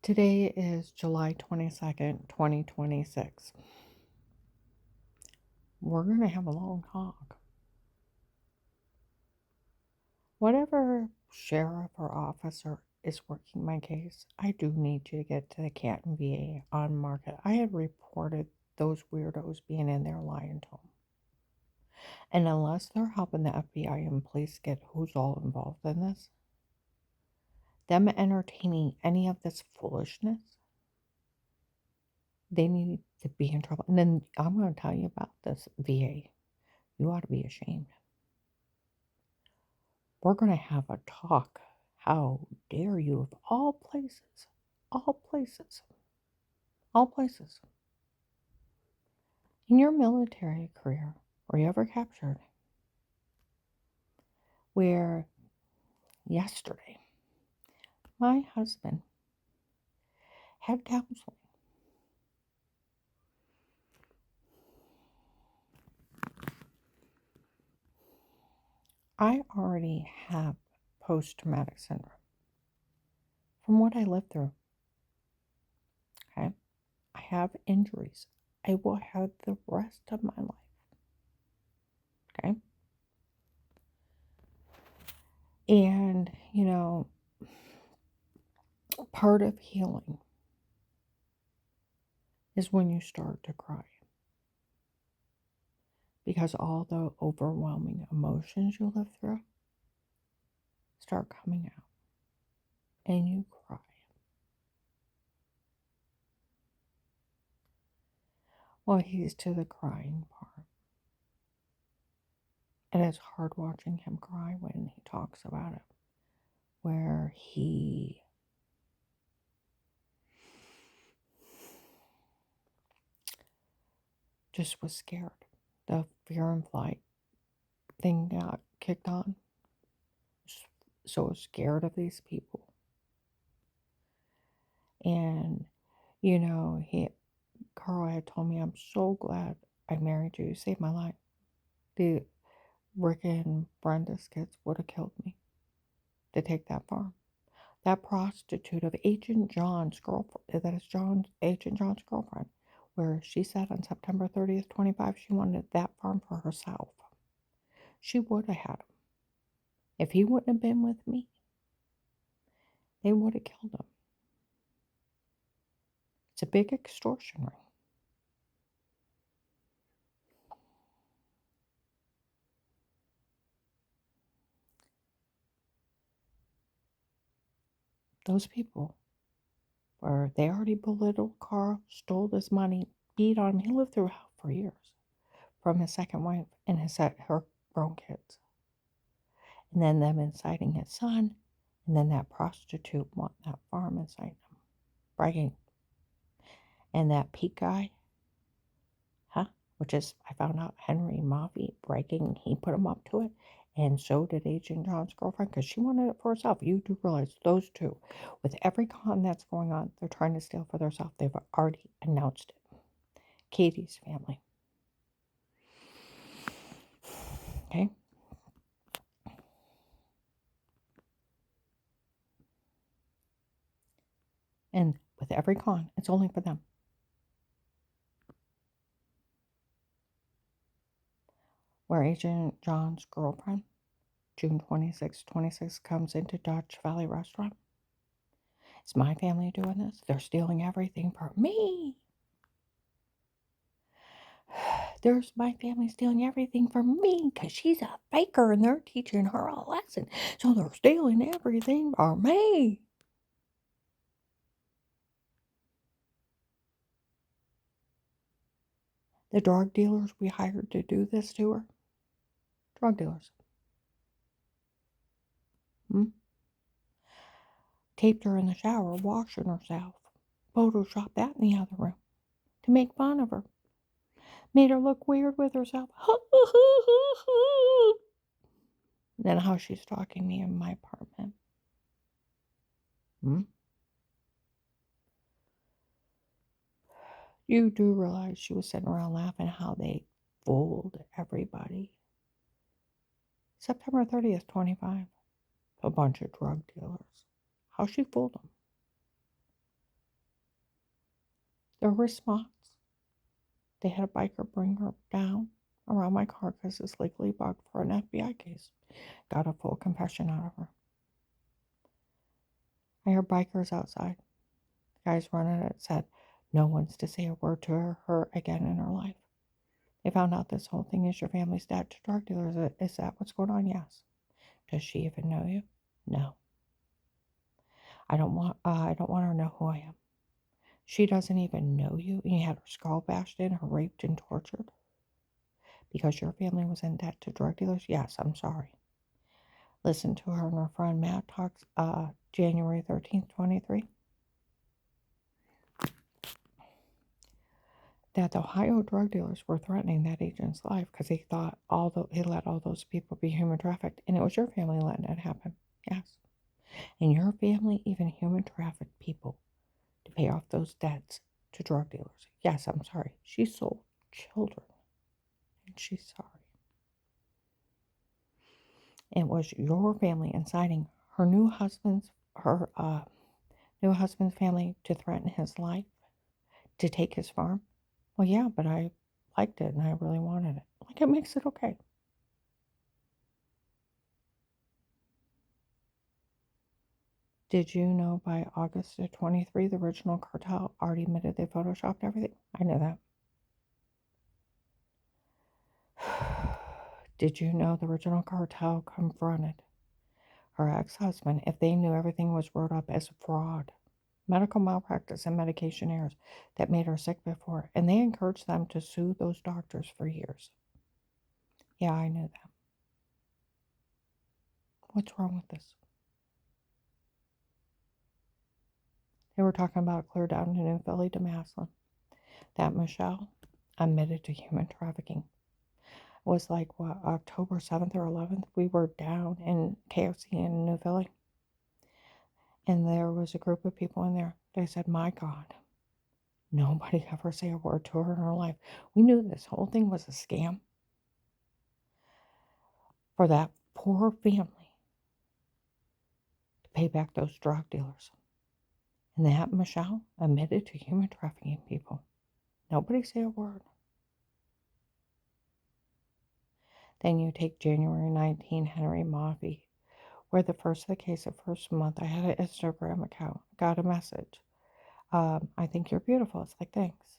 Today is July 22nd, 2026. We're going to have a long talk. Whatever sheriff or officer is working my case, I do need you to get to the Canton VA on Market. I had reported those weirdos being in there lying to them. And unless they're helping the FBI and police get who's all involved in this, them entertaining any of this foolishness, they need to be in trouble. And then I'm going to tell you about this VA. You ought to be ashamed. We're going to have a talk. How dare you, of all places, all places, all places. In your military career, were you ever captured? Where yesterday, my husband had counseling. I already have post-traumatic syndrome from what I lived through. Okay? I have injuries. I will have the rest of my life. Okay? And, part of healing is when you start to cry. Because all the overwhelming emotions you live through start coming out and you cry. Well, he's to the crying part. And it's hard watching him cry when he talks about it, where he just was scared. The fear and flight thing got kicked on. So scared of these people. And, Carl had told me, I'm so glad I married you. You saved my life. The Rick and Brenda's kids would have killed me to take that farm. That prostitute of Agent John's girlfriend, that is Agent John's girlfriend, where she said on September 30th, 25, she wanted that farm for herself. She would have had him. If he wouldn't have been with me, they would have killed him. It's a big extortion ring. Those people, where they already belittled Carl, stole his money, beat on him. He lived through hell for years from his second wife and her grown kids. And then them inciting his son, and then that prostitute wanting that farm inciting him, bragging. And that Pete guy, which is, I found out, Henry Maffey bragging, he put him up to it. And so did Agent John's girlfriend, because she wanted it for herself. You do realize those two, with every con that's going on, they're trying to steal for themselves. They've already announced it. Katie's family. Okay? And with every con, it's only for them. Where Agent John's girlfriend, June 26, comes into Dutch Valley Restaurant. Is my family doing this? They're stealing everything from me. There's my family stealing everything from me because she's a faker and they're teaching her a lesson. So they're stealing everything from me. The drug dealers we hired to do this to her. Drug dealers. Taped her in the shower, washing herself. Photoshopped that in the other room to make fun of her. Made her look weird with herself. Then how she's stalking me in my apartment. You do realize she was sitting around laughing how they fooled everybody. September 30th, 25. A bunch of drug dealers. How she fooled them. Their response, they had a biker bring her down around my car because it's legally bugged for an FBI case. Got a full confession out of her. I heard bikers outside. The guys running it said no one's to say a word to her again in her life. They found out this whole thing is your family's dad to drug dealers. Is that what's going on? Yes. Does she even know you? No. I don't want her to know who I am. She doesn't even know you, and you had her skull bashed in, her raped and tortured because your family was in debt to drug dealers. Yes, I'm sorry. Listen to her and her friend Matt talks January 13th, 23. That the Ohio drug dealers were threatening that agent's life because he thought he let all those people be human trafficked, and it was your family letting it happen. Yes. And your family even human trafficked people to pay off those debts to drug dealers. Yes, I'm sorry. She sold children, and she's sorry. It was your family inciting her new husband's family to threaten his life, to take his farm. Well, yeah, but I liked it and I really wanted it. Like, it makes it okay. Did you know by August of 23, the original cartel already admitted they photoshopped everything? I knew that. Did you know the original cartel confronted her ex-husband if they knew everything was wrote up as fraud, medical malpractice, and medication errors that made her sick before, and they encouraged them to sue those doctors for years? Yeah, I knew that. What's wrong with this? They were talking about clear down to New Philly to Maslin. That Michelle admitted to human trafficking. It was like, what, October 7th or 11th? We were down in KFC in New Philly. And there was a group of people in there. They said, my God, nobody ever say a word to her in her life. We knew this whole thing was a scam for that poor family to pay back those drug dealers. And that Michelle admitted to human trafficking people. Nobody say a word. Then you take January 19, Henry Maffey, where the first of the case, the first month, I had an Instagram account, got a message. I think you're beautiful. It's like, thanks.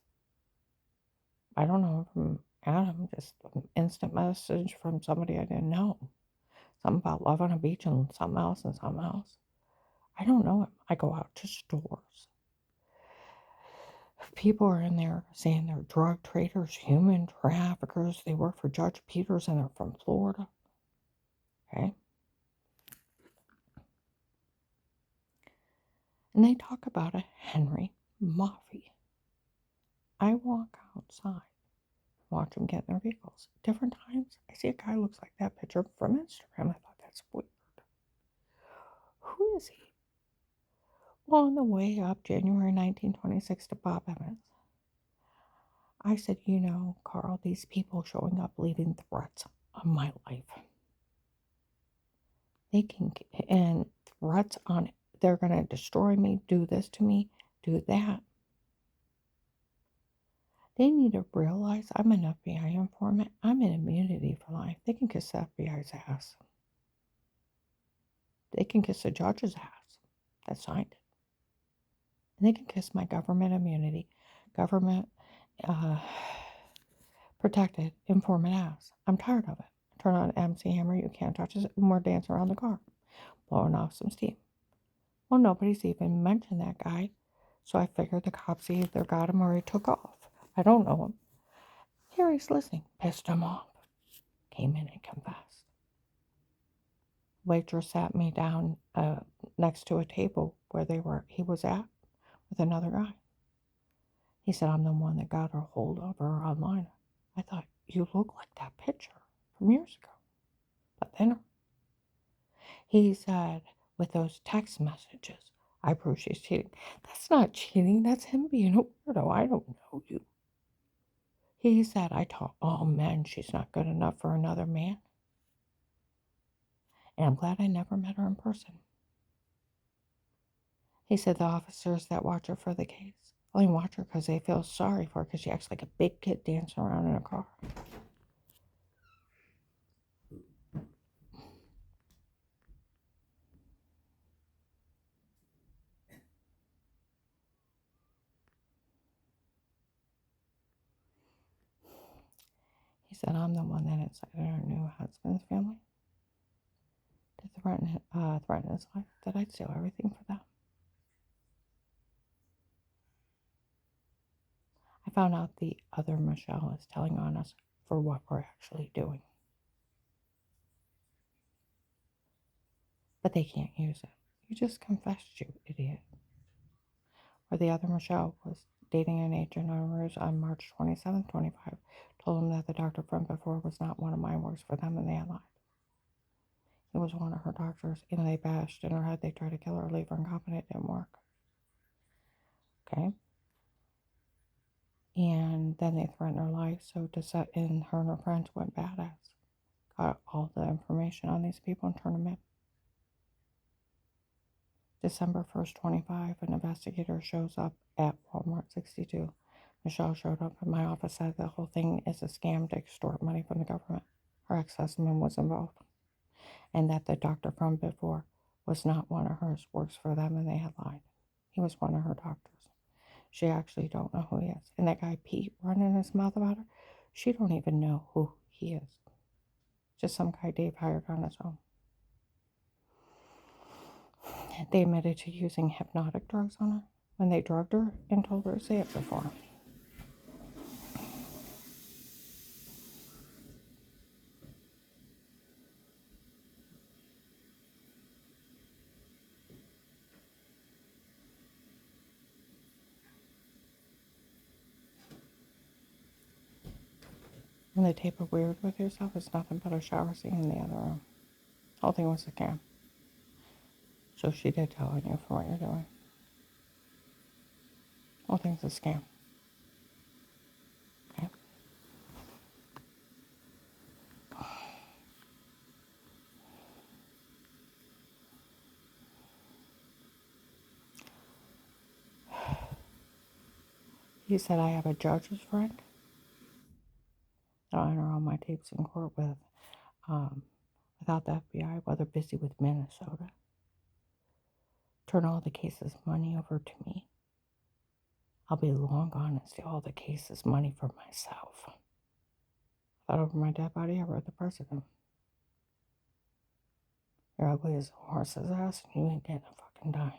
I don't know, from Adam, just an instant message from somebody I didn't know. Something about love on a beach and something else and something else. I don't know him. I go out to stores. People are in there saying they're drug traders, human traffickers. They work for Judge Peters and they're from Florida. Okay? And they talk about a Henry Maffey. I walk outside, watch them get in their vehicles. Different times, I see a guy who looks like that picture from Instagram. I thought, that's weird. Who is he? Well, on the way up January 1926 to Bob Evans, I said, Carl, these people showing up leaving threats on my life. They can, and threats on it. They're going to destroy me, do this to me, do that. They need to realize I'm an FBI informant. I'm in immunity for life. They can kiss the FBI's ass. They can kiss the judge's ass that signed it. And they can kiss my government immunity, government protected informant ass. I'm tired of it. Turn on MC Hammer, you can't touch us, and we're dancing around the car, blowing off some steam. Well, nobody's even mentioned that guy, so I figured the cops either got him or he took off. I don't know him. Here he's listening, pissed him off. Came in and confessed. Waitress sat me down next to a table where he was at with another guy. He said, I'm the one that got a hold of her online. I thought, you look like that picture from years ago, but thinner. He said, with those text messages, I prove she's cheating. That's not cheating. That's him being a weirdo. I don't know you. He said, I taught all men she's not good enough for another man. And I'm glad I never met her in person. He said the officers that watch her for the case only watch her because they feel sorry for her because she acts like a big kid dancing around in a car. He said, I'm the one that incited her new husband's family to threaten his life, that I'd steal everything for them. I found out the other Michelle is telling on us for what we're actually doing. But they can't use it. You just confessed, you idiot. Or the other Michelle was dating an agent on Rouge on March 27, 25. Told him that the doctor from before was not one of mine, works for them, and they had lied. It was one of her doctors, and they bashed in her head. They tried to kill her, leave her incompetent. It didn't work. Okay? And then they threatened her life, so and her and her friends went badass. Got all the information on these people and turned them in. December 1st, 25, an investigator shows up at Walmart 62. Michelle showed up at my office, said the whole thing is a scam to extort money from the government. Her ex-husband was involved, and that the doctor from before was not one of hers, works for them, and they had lied. He was one of her doctors. She actually don't know who he is. And that guy Pete running his mouth about her, she don't even know who he is. Just some guy Dave hired on his own. They admitted to using hypnotic drugs on her when they drugged her and told her to say it before. When the tape of Weird with Yourself is nothing but a shower scene in the other room. The whole thing was a scam. So she did tell on you for what you're doing. The whole thing's a scam. Okay? He said I have a judge's friend. I'll enter all my tapes in court without the FBI, while they're busy with Minnesota. Turn all the cases' money over to me. I'll be long gone and steal all the cases' money for myself. I thought over my dead body, I wrote the president. You're ugly as a horse's ass, and you ain't getting a fucking dime.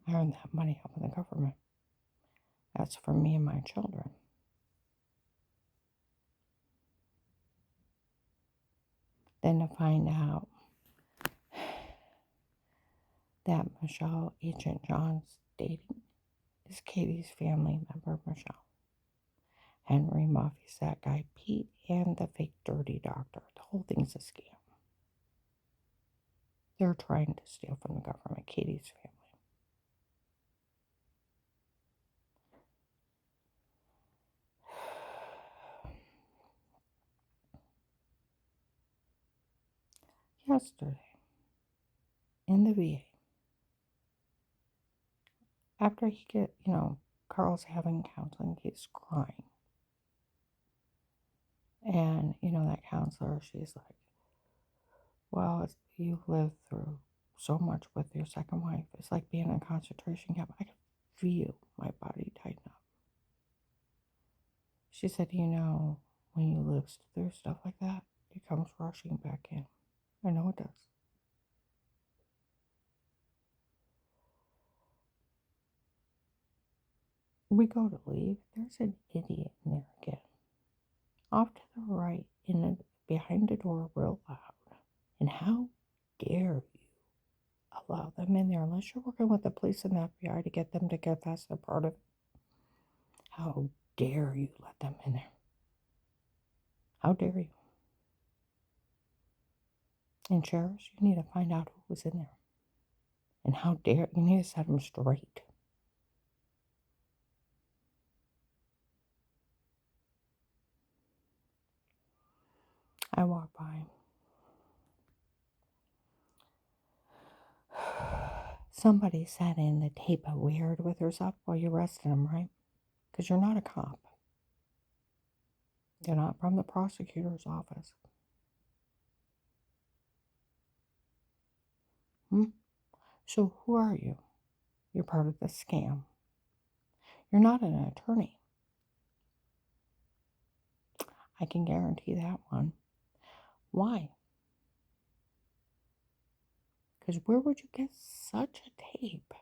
I earned that money helping the government. That's for me and my children. Then to find out that Michelle, Agent John's dating, is Katie's family member, Michelle. Henry Muffy's that guy Pete, and the fake dirty doctor. The whole thing's a scam. They're trying to steal from the government, Katie's family. Yesterday, in the VA, after Carl's having counseling, he's crying. And, that counselor, she's like, well, you've lived through so much with your second wife. It's like being in a concentration camp. I could feel my body tighten up. She said, when you live through stuff like that, it comes rushing back in. I know it does. We go to leave. There's an idiot in there again. Off to the right, behind the door, real loud. And how dare you allow them in there unless you're working with the police and the FBI to get them to confess they're part of it? How dare you let them in there? How dare you? And sheriffs, you need to find out who was in there. And how dare you need to set them straight. I walk by. Somebody sat in the tape of weird with herself while you arrested him, right? Because you're not a cop. You're not from the prosecutor's office. So who are you? You're part of the scam. You're not an attorney. I can guarantee that one. Why? Because where would you get such a tape?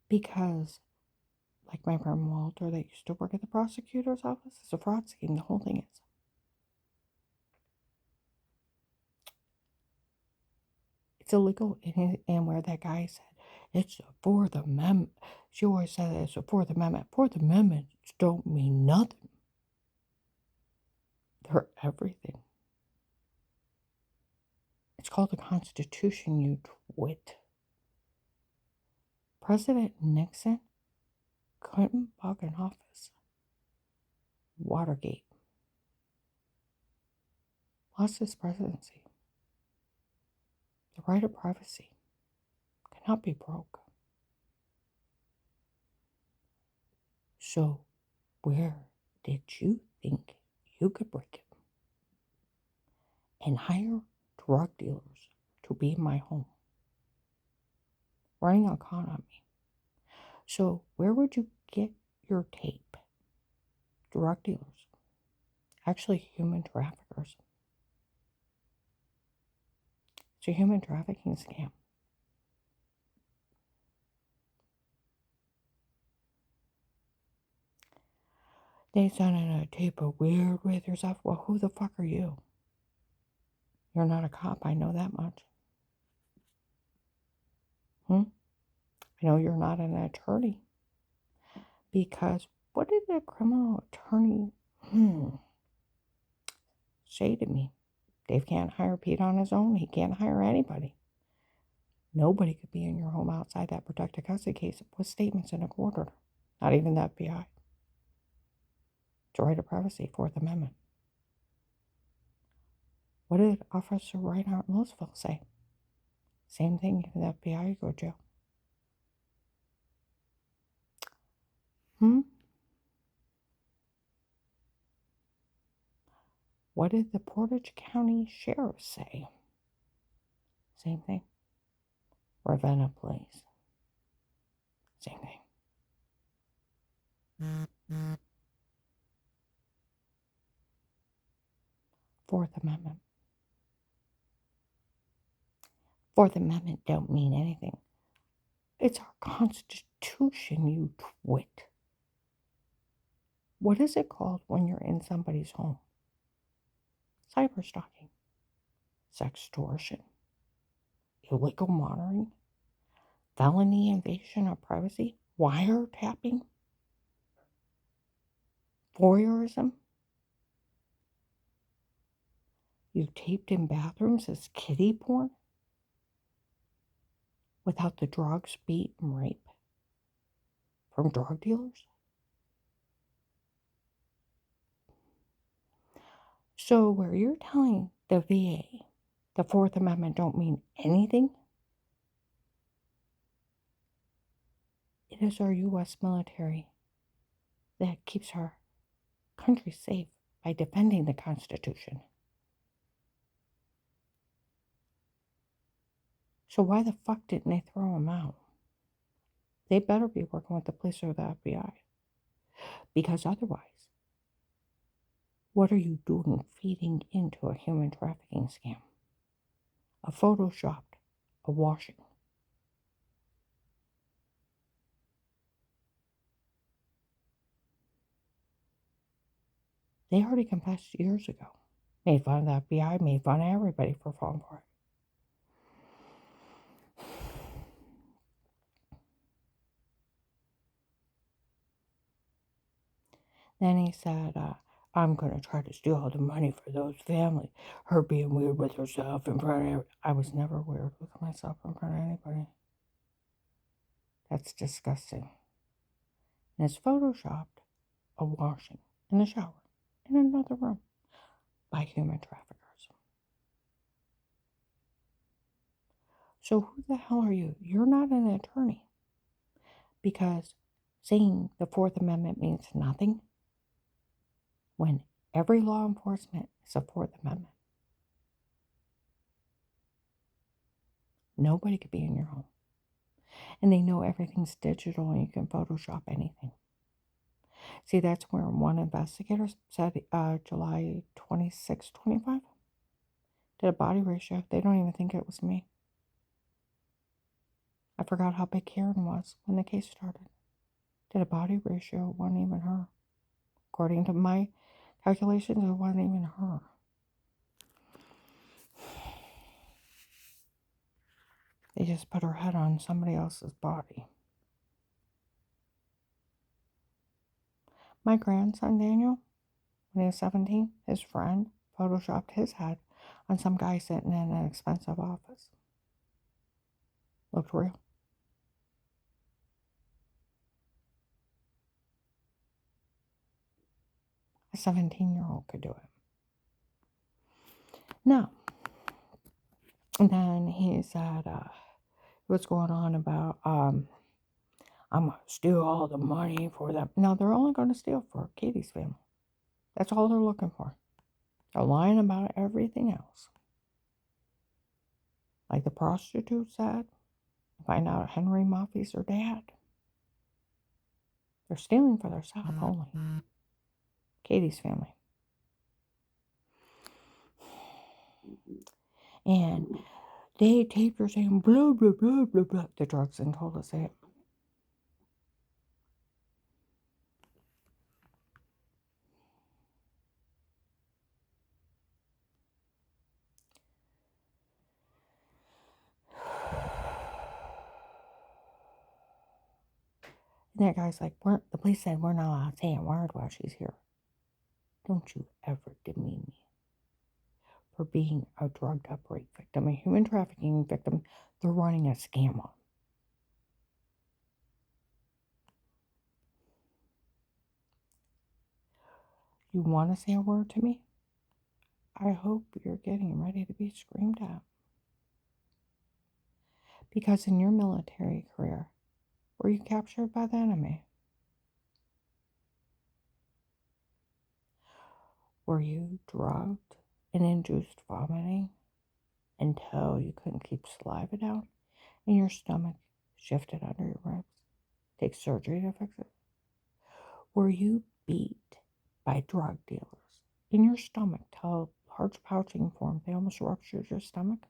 Because, like my friend Walter that used to work at the prosecutor's office, it's a fraud scheme. The whole thing is. It's illegal. And where that guy said, it's the Fourth Amendment. She always said it's the Fourth Amendment. Fourth Amendments don't mean nothing. They're everything. It's called the Constitution, you twit. President Nixon couldn't bug an office. Watergate lost his presidency. The right of privacy cannot be broke. So, where did you think you could break it and hire drug dealers to be in my home, running a con on me? So, where would you get your tape? Drug dealers, actually human traffickers. It's a human trafficking scam. They sent in a tape of weird with yourself. Well, who the fuck are you? You're not a cop, I know that much. I know you're not an attorney. Because what did the criminal attorney say to me? Dave can't hire Pete on his own. He can't hire anybody. Nobody could be in your home outside that protected custody case with statements in a court order. Not even the FBI. It's a right of privacy, Fourth Amendment. What did Officer Reinhardt in Louisville say? Same thing in the FBI, you go to jail. What did the Portage County Sheriff say? Same thing. Ravenna Police. Same thing. Fourth Amendment. Fourth Amendment don't mean anything. It's our Constitution, you twit. What is it called when you're in somebody's home? Cyberstalking, sextortion, illegal monitoring, felony invasion of privacy, wiretapping, voyeurism. You taped in bathrooms as kiddie porn without the drugs, beat, and rape from drug dealers. So where you're telling the VA the Fourth Amendment don't mean anything, it is our U.S. military that keeps our country safe by defending the Constitution. So why the fuck didn't they throw him out? They better be working with the police or the FBI. Because otherwise, what are you doing feeding into a human trafficking scam? A photoshopped, a washing. They already confessed years ago. Made fun of the FBI, made fun of everybody for falling for it. Then he said, I'm going to try to steal all the money for those families. Her being weird with herself in front of everybody. I was never weird with myself in front of anybody. That's disgusting. And it's photoshopped a washing in the shower in another room by human traffickers. So who the hell are you? You're not an attorney. Because saying the Fourth Amendment means nothing when every law enforcement is a Fourth Amendment. Nobody could be in your home. And they know everything's digital and you can Photoshop anything. See, that's where one investigator said July 26, 25, did a body ratio. They don't even think it was me. I forgot how big Karen was when the case started. Did a body ratio, it wasn't even her. According to my calculations, it wasn't even her. They just put her head on somebody else's body. My grandson, Daniel, when he was 17, his friend photoshopped his head on some guy sitting in an expensive office. Looked real. A 17-year-old could do it. Now, then he said, what's going on about, I'm going to steal all the money for them. No, they're only going to steal for Katie's family. That's all they're looking for. They're lying about everything else. Like the prostitute said, find out Henry Murphy's her dad. They're stealing for themselves only. Katie's family. And they taped her saying blah, blah, blah, blah, blah. The drugs and told us it. And that guy's like, the police said we're not allowed to say a word while she's here. Don't you ever demean me for being a drugged up rape victim, a human trafficking victim they're running a scam on. You want to say a word to me? I hope you're getting ready to be screamed at. Because in your military career, were you captured by the enemy? Were you drugged and induced vomiting until you couldn't keep saliva down and your stomach shifted under your ribs? Take surgery to fix it? Were you beat by drug dealers in your stomach till large pouching formed? They almost ruptured your stomach?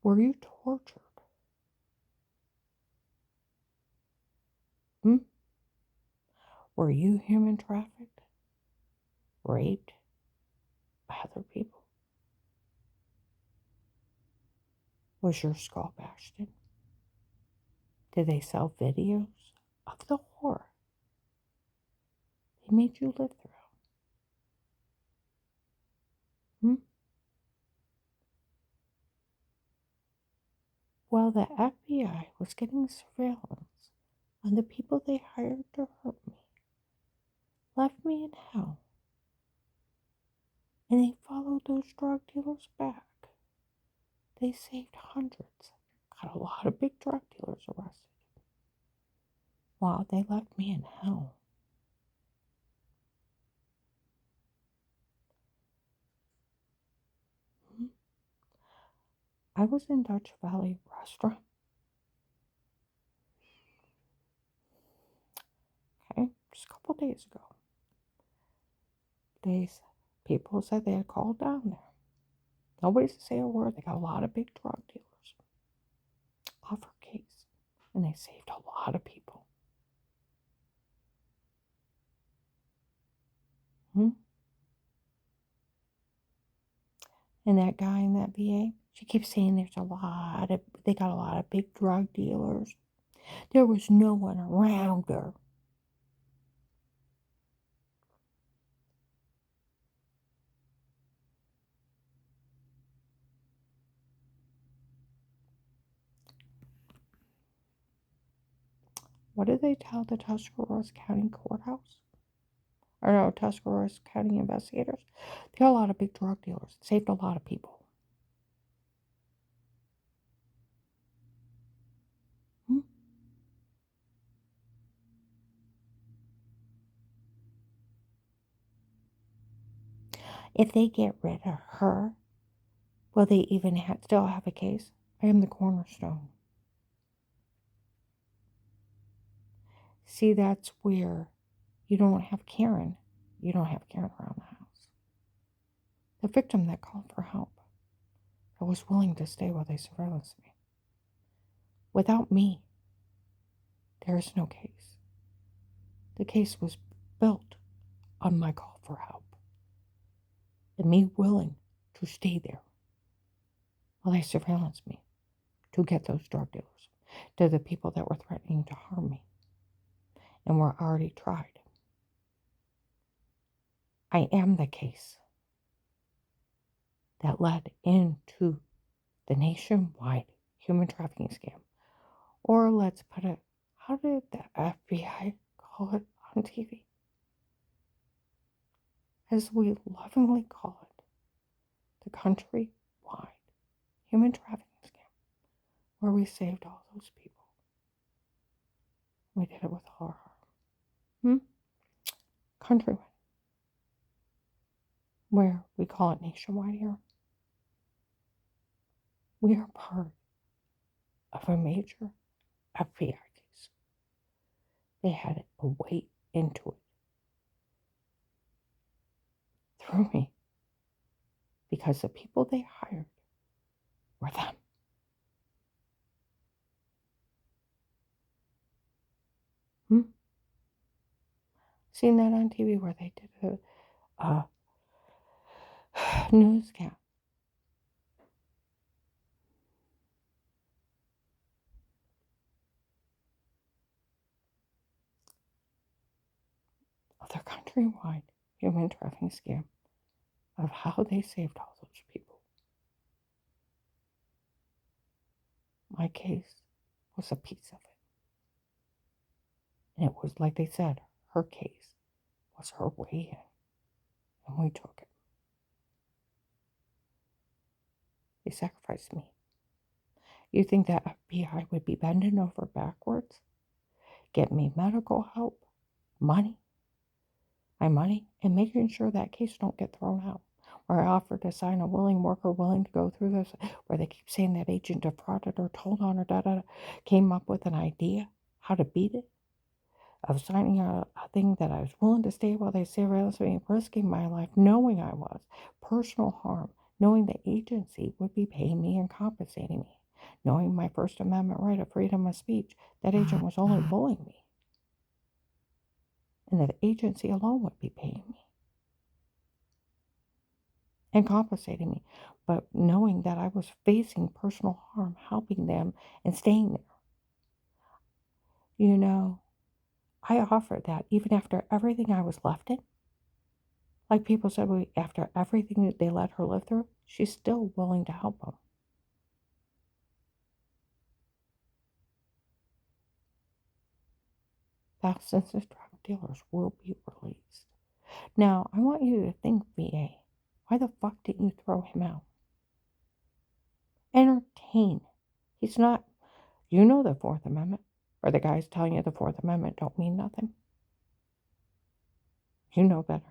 Were you tortured? Were you human trafficked? Raped by other people? Was your skull bashed in? Did they sell videos of the horror they made you live through? While the FBI was getting surveillance on the people they hired to hurt me, left me in hell, and they followed those drug dealers back. They saved hundreds, got a lot of big drug dealers arrested, while they left me in hell. I was in Dutch Valley restaurant. Okay, just a couple days ago. People said they had called down there. Nobody to say a word. They got a lot of big drug dealers off her case, and they saved a lot of people. And that guy in that VA, she keeps saying they got a lot of big drug dealers. There was no one around her. What did they tell the Tuscarawas County Courthouse? Or no, Tuscarawas County investigators? They got a lot of big drug dealers. Saved a lot of people. If they get rid of her, will they even still have a case? I am the cornerstone. See, that's where you don't have Karen. You don't have Karen around the house. The victim that called for help, that was willing to stay while they surveillanced me. Without me, there is no case. The case was built on my call for help and me willing to stay there while they surveillanced me to get those drug dealers, to the people that were threatening to harm me and were already tried. I am the case that led into the nationwide human trafficking scam. Or let's put it, how did the FBI call it on TV? As we lovingly call it, the countrywide human trafficking scam, where we saved all those people. We did it with all our heart. Countrywide. Where we call it nationwide here. We are part of a major FBI case. They had a way into it through me because the people they hired were them. Seen that on TV where they did a newscast. Of their countrywide human trafficking scam of how they saved all those people. My case was a piece of it. And it was, like they said, her case was her way in. And we took it. They sacrificed me. You think that FBI would be bending over backwards? Get me medical help, money, my money, and making sure that case don't get thrown out. Where I offered to sign a willing worker willing to go through this, where they keep saying that agent defrauded her, told on her, came up with an idea how to beat it, of signing a thing that I was willing to stay while they surveilled me, risking my life, knowing I was, personal harm, knowing the agency would be paying me and compensating me, knowing my First Amendment right of freedom of speech, that agent was only bullying me, and that the agency alone would be paying me and compensating me, but knowing that I was facing personal harm, helping them and staying there. You know, I offered that even after everything I was left in. Like people said, after everything that they let her live through, she's still willing to help them. Thousands of drug dealers will be released. Now, I want you to think, VA, why the fuck didn't you throw him out? Entertain. He's not, you know the Fourth Amendment, or the guys telling you the Fourth Amendment don't mean nothing. You know better.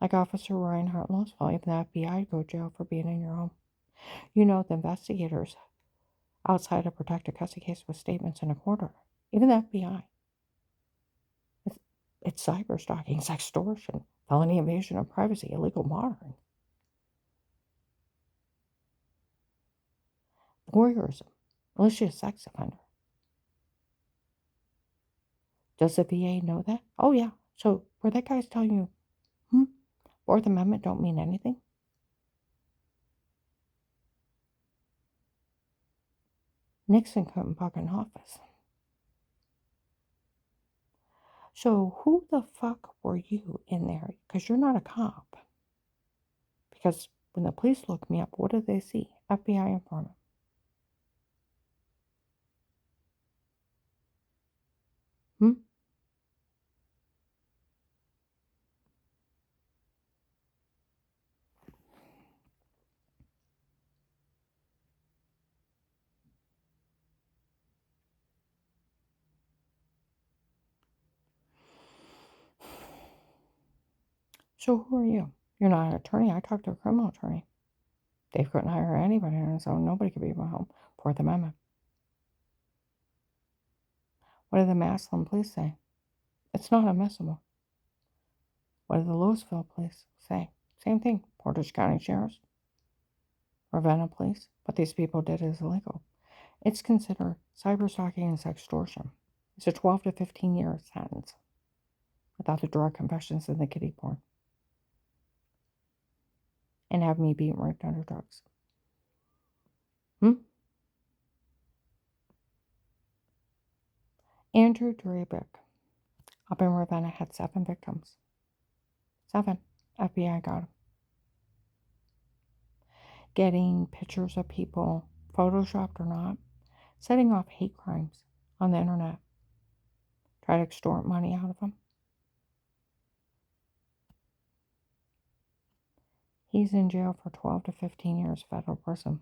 Like Officer Reinhardt Loswell, even the FBI go jail for being in your home. You know the investigators outside a protected custody case with statements in a court order. Even the FBI. It's cyber stalking, it's extortion, felony invasion of privacy, illegal monitoring. Voyeurism, malicious sex offender. Does the VA know that? Oh yeah. So where that guy's telling you, Fourth Amendment don't mean anything? Nixon couldn't bug an office. So who the fuck were you in there? Because you're not a cop. Because when the police looked me up, what did they see? FBI informant. So who are you? You're not an attorney. I talked to a criminal attorney. They couldn't hire anybody on his own. Nobody could be my home. Fourth Amendment. What did the Massillon police say? It's not admissible. What did the Louisville police say? Same thing. Portage County Sheriff's, Ravenna police. What these people did is illegal. It's considered cyberstalking and sextortion. It's a 12 to 15 year sentence without the drug confessions and the kiddie porn. And have me being raped under drugs. Andrew Drabick up in Ravenna had 7 victims. 7. FBI got him. Getting pictures of people, photoshopped or not, setting off hate crimes on the internet. Try to extort money out of them. He's in jail for 12 to 15 years federal prison.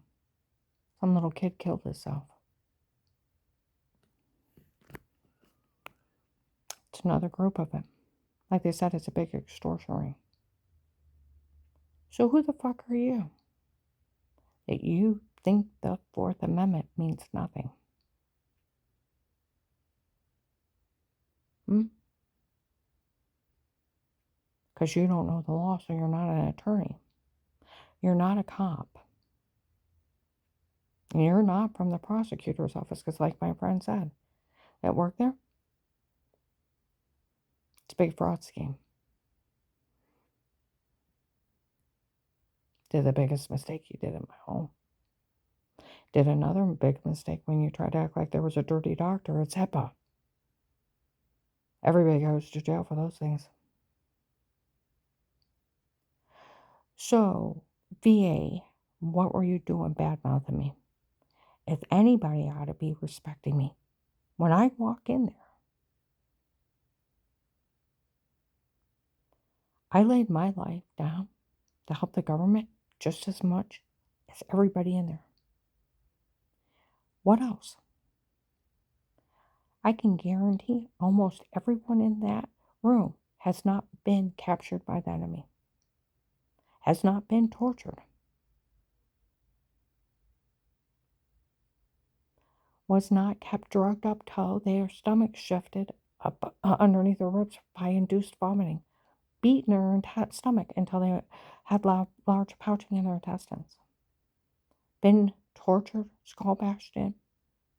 Some little kid killed himself. It's another group of them. Like they said, it's a big extortion ring. So who the fuck are you? That you think the Fourth Amendment means nothing? Because you don't know the law, so you're not an attorney. You're not a cop. And you're not from the prosecutor's office, because like my friend said, that work there, it's a big fraud scheme. Did the biggest mistake you did in my home. Did another big mistake when you tried to act like there was a dirty doctor. It's HIPAA. Everybody goes to jail for those things. So, VA, what were you doing bad-mouthing me? If anybody ought to be respecting me, when I walk in there, I laid my life down to help the government just as much as everybody in there. What else? I can guarantee almost everyone in that room has not been captured by the enemy, has not been tortured, was not kept drugged up till their stomach shifted up underneath their ribs by induced vomiting, beaten their stomach until they had large pouching in their intestines, been tortured, skull bashed in,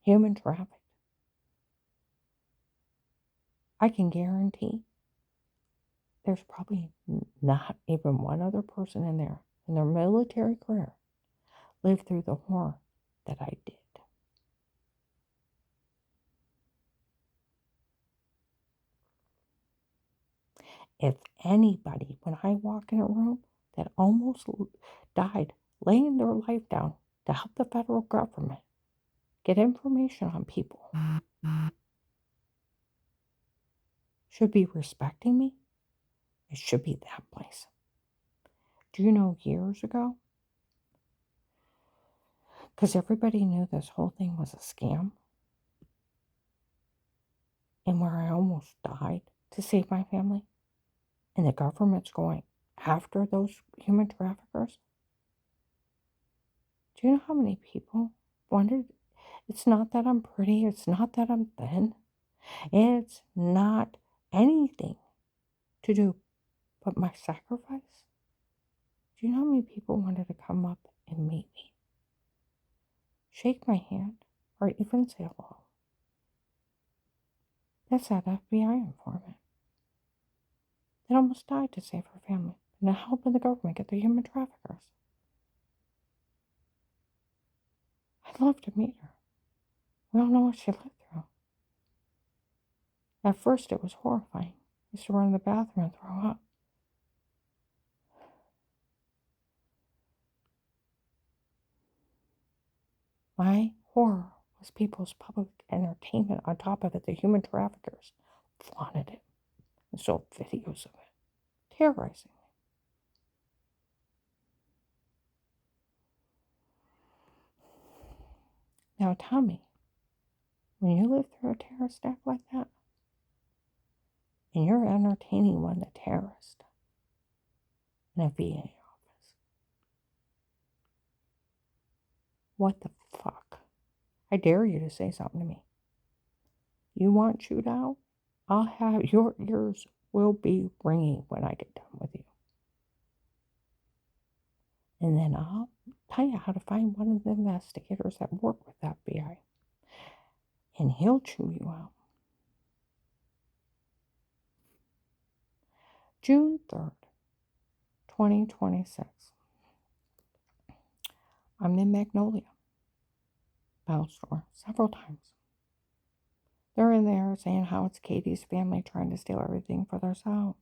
human trafficked. I can guarantee there's probably not even one other person in there in their military career lived through the horror that I did. If anybody, when I walk in a room that almost died, laying their life down to help the federal government get information on people, should be respecting me, it should be that place. Do you know years ago? Because everybody knew this whole thing was a scam. And where I almost died to save my family. And the government's going after those human traffickers. Do you know how many people wanted? It's not that I'm pretty. It's not that I'm thin. It's not anything to do but my sacrifice. Do you know how many people wanted to come up and meet me? Shake my hand or even say hello. That's that FBI informant that almost died to save her family and to help the government get the human traffickers. I'd love to meet her. We all know what she lived through. At first, it was horrifying. I used to run in the bathroom and throw up. My horror was people's public entertainment. On top of it, the human traffickers flaunted it and sold videos of it, terrorizing me. Now tell me, when you live through a terrorist act like that, and you're entertaining one, the terrorist, in a VA office. What the fuck? I dare you to say something to me. You want chewed out? I'll have your ears will be ringing when I get done with you. And then I'll tell you how to find one of the investigators that work with that FBI. And he'll chew you out. June 3rd, 2026. I'm in Magnolia Battle Store several times. They're in there saying how it's Katie's family trying to steal everything for themselves.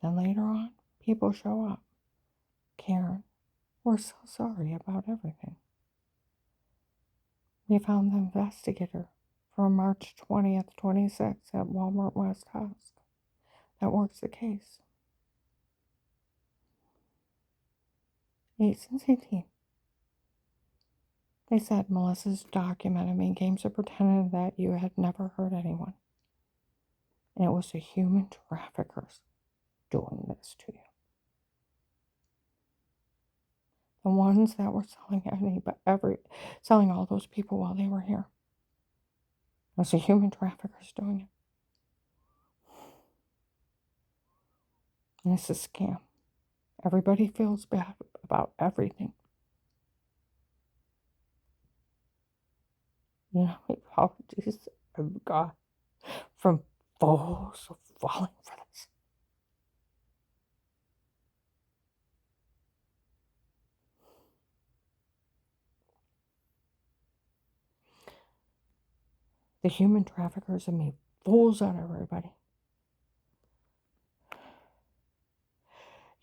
Then later on, people show up. Karen, we're so sorry about everything. We found the investigator from March 20th, 26th at Walmart West House that works the case. 8 since 18. They said Melissa's documented me games of pretending that you had never hurt anyone. And it was the human traffickers doing this to you. The ones that were selling all those people while they were here. It was the human traffickers doing it. And it's a scam. Everybody feels bad about everything. You know, apologies I've got from foes of falling for this. The human traffickers have made fools out of everybody.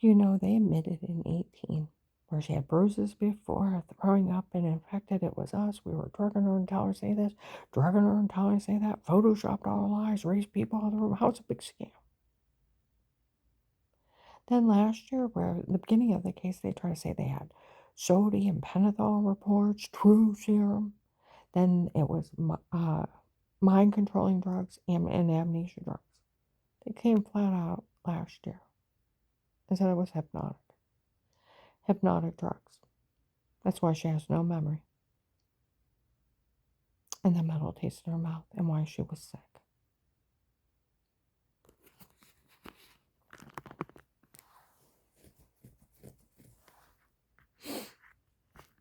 You know, they admitted in 18 where she had bruises before, throwing up and infected. It was us. We were drugging her and telling her to say this, drugging her and telling her to say that, photoshopped all lies, raised people out of the room. How it's a big scam. Then last year, where at the beginning of the case, they tried to say they had sodium pentothal reports, true serum. Then it was mind-controlling drugs and amnesia drugs. They came flat out last year and said it was hypnotic drugs. That's why she has no memory. And the metal taste in her mouth and why she was sick.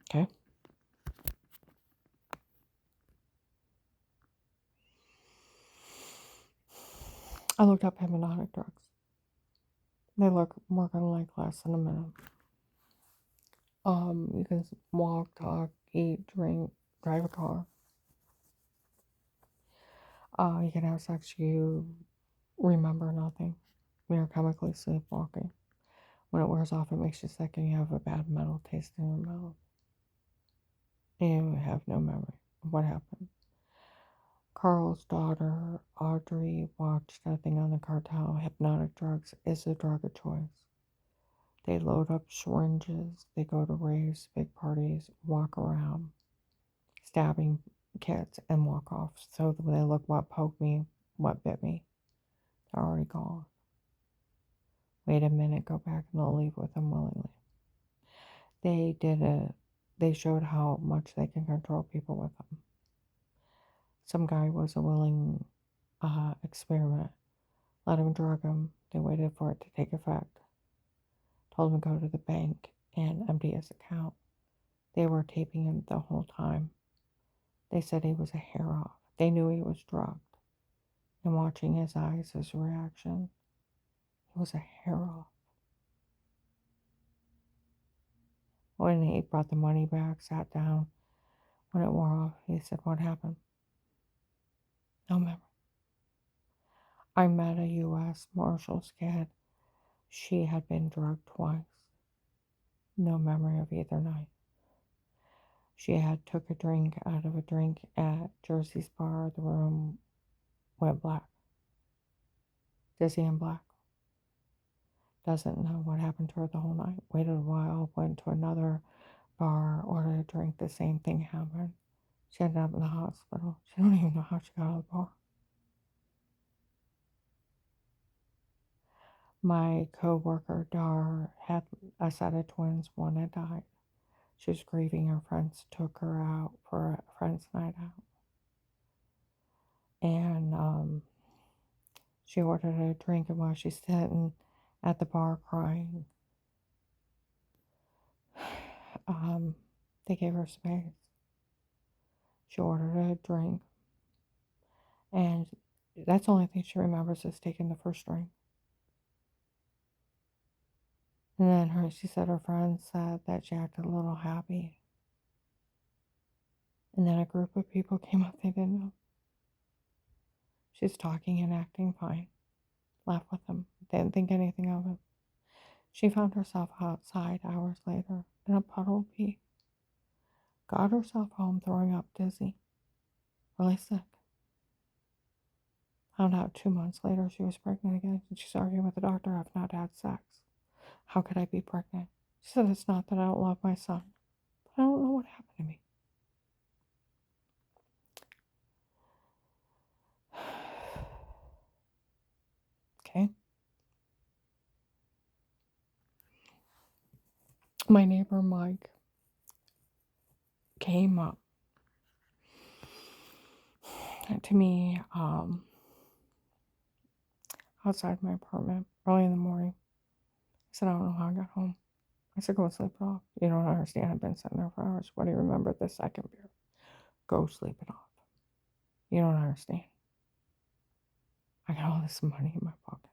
Okay? I looked up hypnotic drugs. They look more gonna like less than a minute. You can walk, talk, eat, drink, drive a car. You can have sex, you remember nothing. You're chemically sleepwalking. When it wears off, it makes you sick and you have a bad metal taste in your mouth. And you have no memory of what happened. Carl's daughter, Audrey, watched that thing on the cartel. Hypnotic drugs is a drug of choice. They load up syringes. They go to raves, big parties, walk around, stabbing kids, and walk off. So when they look what poked me, what bit me, they're already gone. Wait a minute, go back and they'll leave with them willingly. They showed how much they can control people with them. Some guy was a willing experiment. Let him drug him. They waited for it to take effect. Told him to go to the bank and empty his account. They were taping him the whole time. They said he was a hair off. They knew he was drugged. And watching his eyes, his reaction, he was a hair off. When he brought the money back, sat down, when it wore off, he said, "What happened?" No memory. I met a U.S. Marshals kid. She had been drugged twice. No memory of either night. She had took a drink out of a drink at Jersey's bar. The room went black. Dizzy and black. Doesn't know what happened to her the whole night. Waited a while, went to another bar, ordered a drink. The same thing happened. She ended up in the hospital. She don't even know how she got out of the bar. My coworker Dar had a set of twins. One had died. She was grieving. Her friends took her out for a friend's night out, and she ordered a drink. And while she's sitting at the bar crying, they gave her space. She ordered a drink, and that's the only thing she remembers is taking the first drink. And then she said her friends said that she acted a little happy. And then a group of people came up they didn't know. She's talking and acting fine. Laughed with them. Didn't think anything of it. She found herself outside hours later in a puddle of pee. Got herself home throwing up dizzy. Really sick. Found out 2 months later she was pregnant again. And she's arguing with the doctor, I've not had sex. How could I be pregnant? She said, it's not that I don't love my son, but I don't know what happened to me. Okay. My neighbor Mike came up to me outside my apartment early in the morning. I said, I don't know how I got home. I said, go sleep it off. You don't understand. I've been sitting there for hours. What do you remember the second beer? Go sleep it off. You don't understand. I got all this money in my pocket.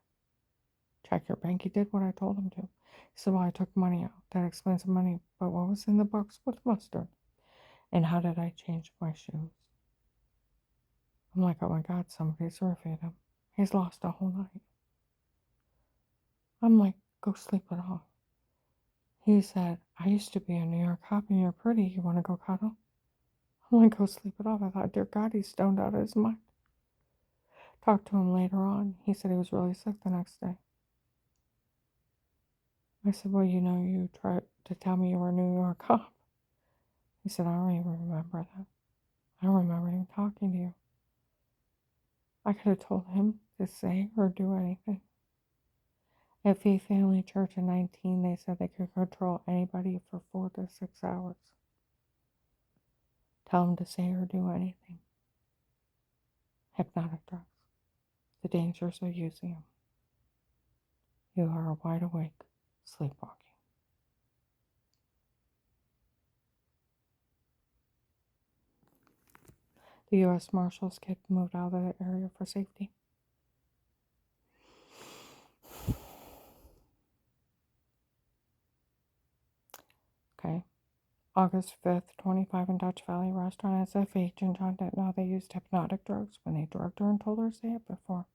Check your bank. He did what I told him to. He said, well, I took money out. That explains the money. But what was in the box with mustard? And how did I change my shoes? I'm like, oh my God, somebody's surveyed him. He's lost a whole night. I'm like, go sleep it off. He said, I used to be a New York cop and you're pretty. You want to go cuddle? I'm like, go sleep it off. I thought, dear God, he's stoned out of his mind. Talked to him later on. He said he was really sick the next day. I said, well, you tried to tell me you were a New York cop. He said, I don't even remember that. I don't remember even talking to you. I could have told him to say or do anything. At Faith Family Church in 19, they said they could control anybody for 4 to 6 hours. Tell them to say or do anything. Hypnotic drugs. The dangers of using them. You are wide awake, sleepwalking. The U.S. Marshals get moved out of the area for safety. Okay. August 5th, 25 in Dutch Valley restaurant as if Agent John didn't know they used hypnotic drugs when they drugged her and told her to say it before.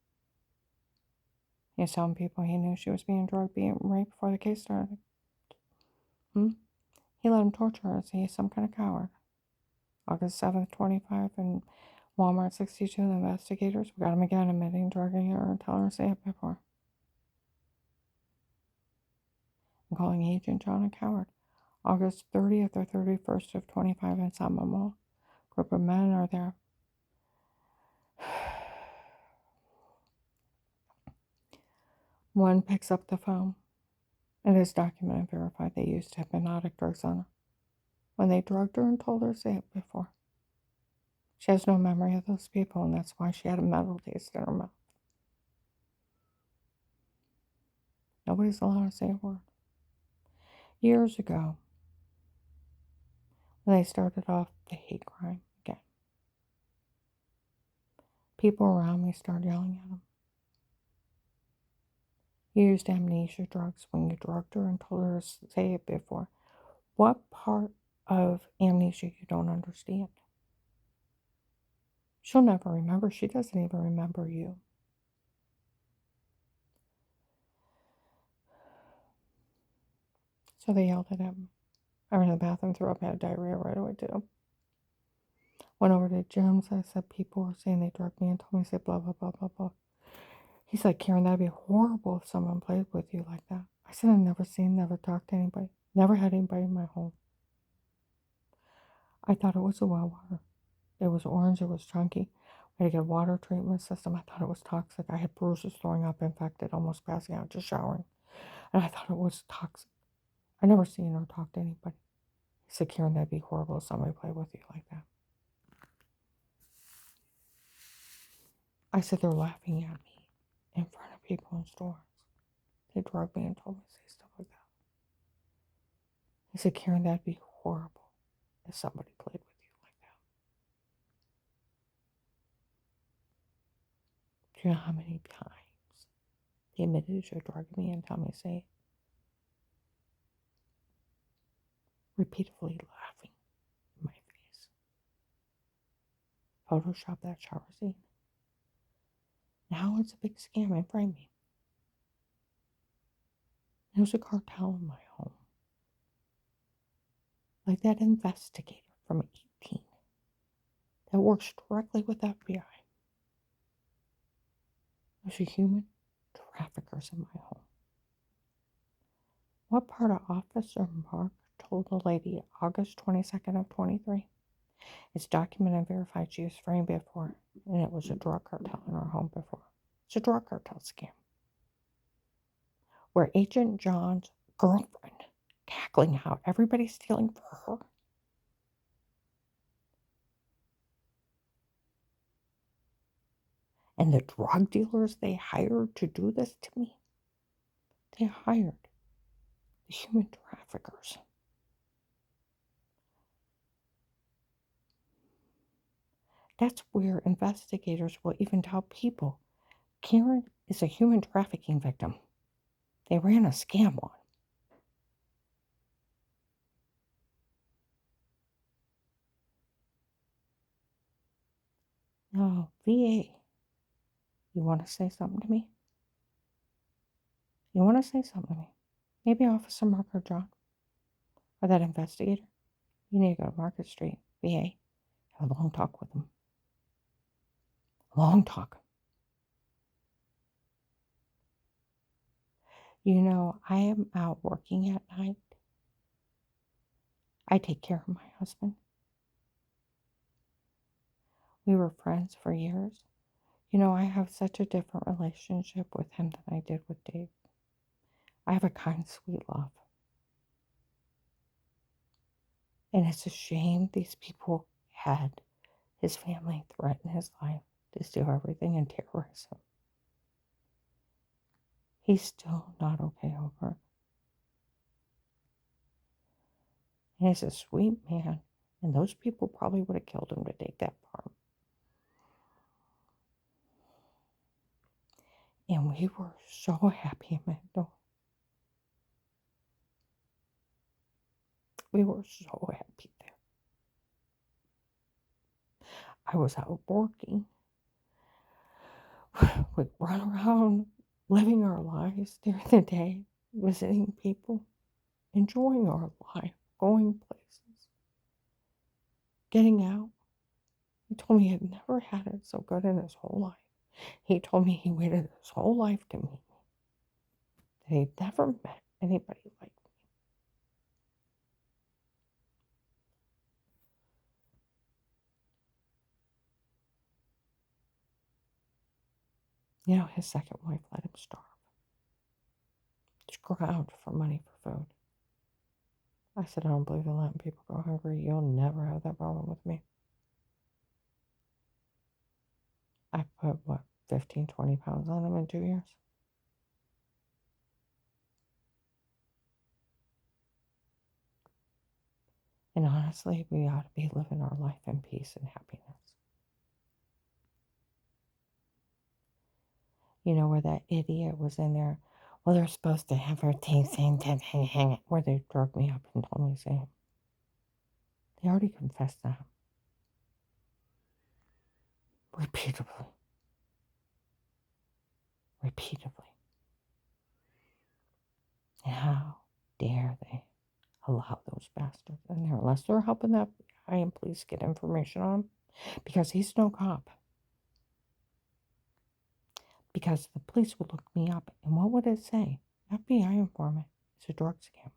He was telling people he knew she was being drugged, being raped before the case started. He let him torture her as he's some kind of coward. August 7th, 25 in Walmart 62, the investigators got him again admitting drugging her and telling her to say it before. And calling Agent John a coward. August 30th or 31st of 25 in Samba Mall. Group of men are there. One picks up the phone. It is documented and verified they used hypnotic drugs on her. When they drugged her and told her to say it before. She has no memory of those people, and that's why she had a metal taste in her mouth. Nobody's allowed to say a word. Years ago, when they started off the hate crime again, people around me started yelling at him. You used amnesia drugs when you drugged her and told her to say it before. What part of amnesia you don't understand? She'll never remember. She doesn't even remember you. So they yelled at him. I ran to the bathroom, threw up, had diarrhea right away too. Went over to Jim's. I said people were saying they drugged me and told me to say blah, blah, blah, blah, blah. He said, Karen, that'd be horrible if someone played with you like that. I said, I've never talked to anybody. Never had anybody in my home. I thought it was a well water. It was orange. It was chunky. I had to get a water treatment system. I thought it was toxic. I had bruises, throwing up, infected, almost passing out, just showering. And I thought it was toxic. I never seen or talked to anybody. He said, Karen, that'd be horrible if somebody played with you like that. I said, they're laughing at me in front of people in stores. They drugged me and told me to say stuff like that. He said, Karen, that'd be horrible if somebody played with you like that. Do you know how many times they admitted to drugging me and telling me to say it? Repeatedly laughing in my face. Photoshop that shower scene. Now it's a big scam and frame me. There's a cartel in my home. Like that investigator from 18 that works directly with FBI. There's a human traffickers in my home. What part of Officer Mark told the lady August 22nd of 23? It's documented and verified she was framed before, and it was a drug cartel in our home before. It's a drug cartel scam. Where Agent John's girlfriend cackling how everybody's stealing for her. And the drug dealers they hired to do this to me, they hired the human traffickers. That's where investigators will even tell people Karen is a human trafficking victim. They ran a scam on. No, VA. You want to say something to me? You want to say something to me? Maybe Officer Mark or John, or that investigator. You need to go to Market Street, VA. Have a long talk with them. Long talk. You know, I am out working at night. I take care of my husband. We were friends for years. You know, I have such a different relationship with him than I did with Dave. I have a kind, sweet love. And it's a shame these people had his family threaten his life to steal everything and terrorize him. He's still not okay over it. And he's a sweet man. And those people probably would have killed him to take that farm. And we were so happy, Amanda. We were so happy there. I was out working. We'd run around living our lives during the day, visiting people, enjoying our life, going places, getting out. He told me he had never had it so good in his whole life. He told me he waited his whole life to meet me. That he'd never met anybody like me. You know, his second wife let him starve. Scrounged for money for food. I said, I don't believe in letting people go hungry. You'll never have that problem with me. I put, 15, 20 pounds on him in 2 years? And honestly, we ought to be living our life in peace and happiness. You know, where that idiot was in there. Well, they're supposed to have her saying where they drug me up and told me to say it. They already confessed that. Repeatedly. Repeatedly. And how dare they allow those bastards in there unless they're helping that guy, and please get information on him because he's no cop. Because the police would look me up and what would it say? FBI informant. It's a drug scam.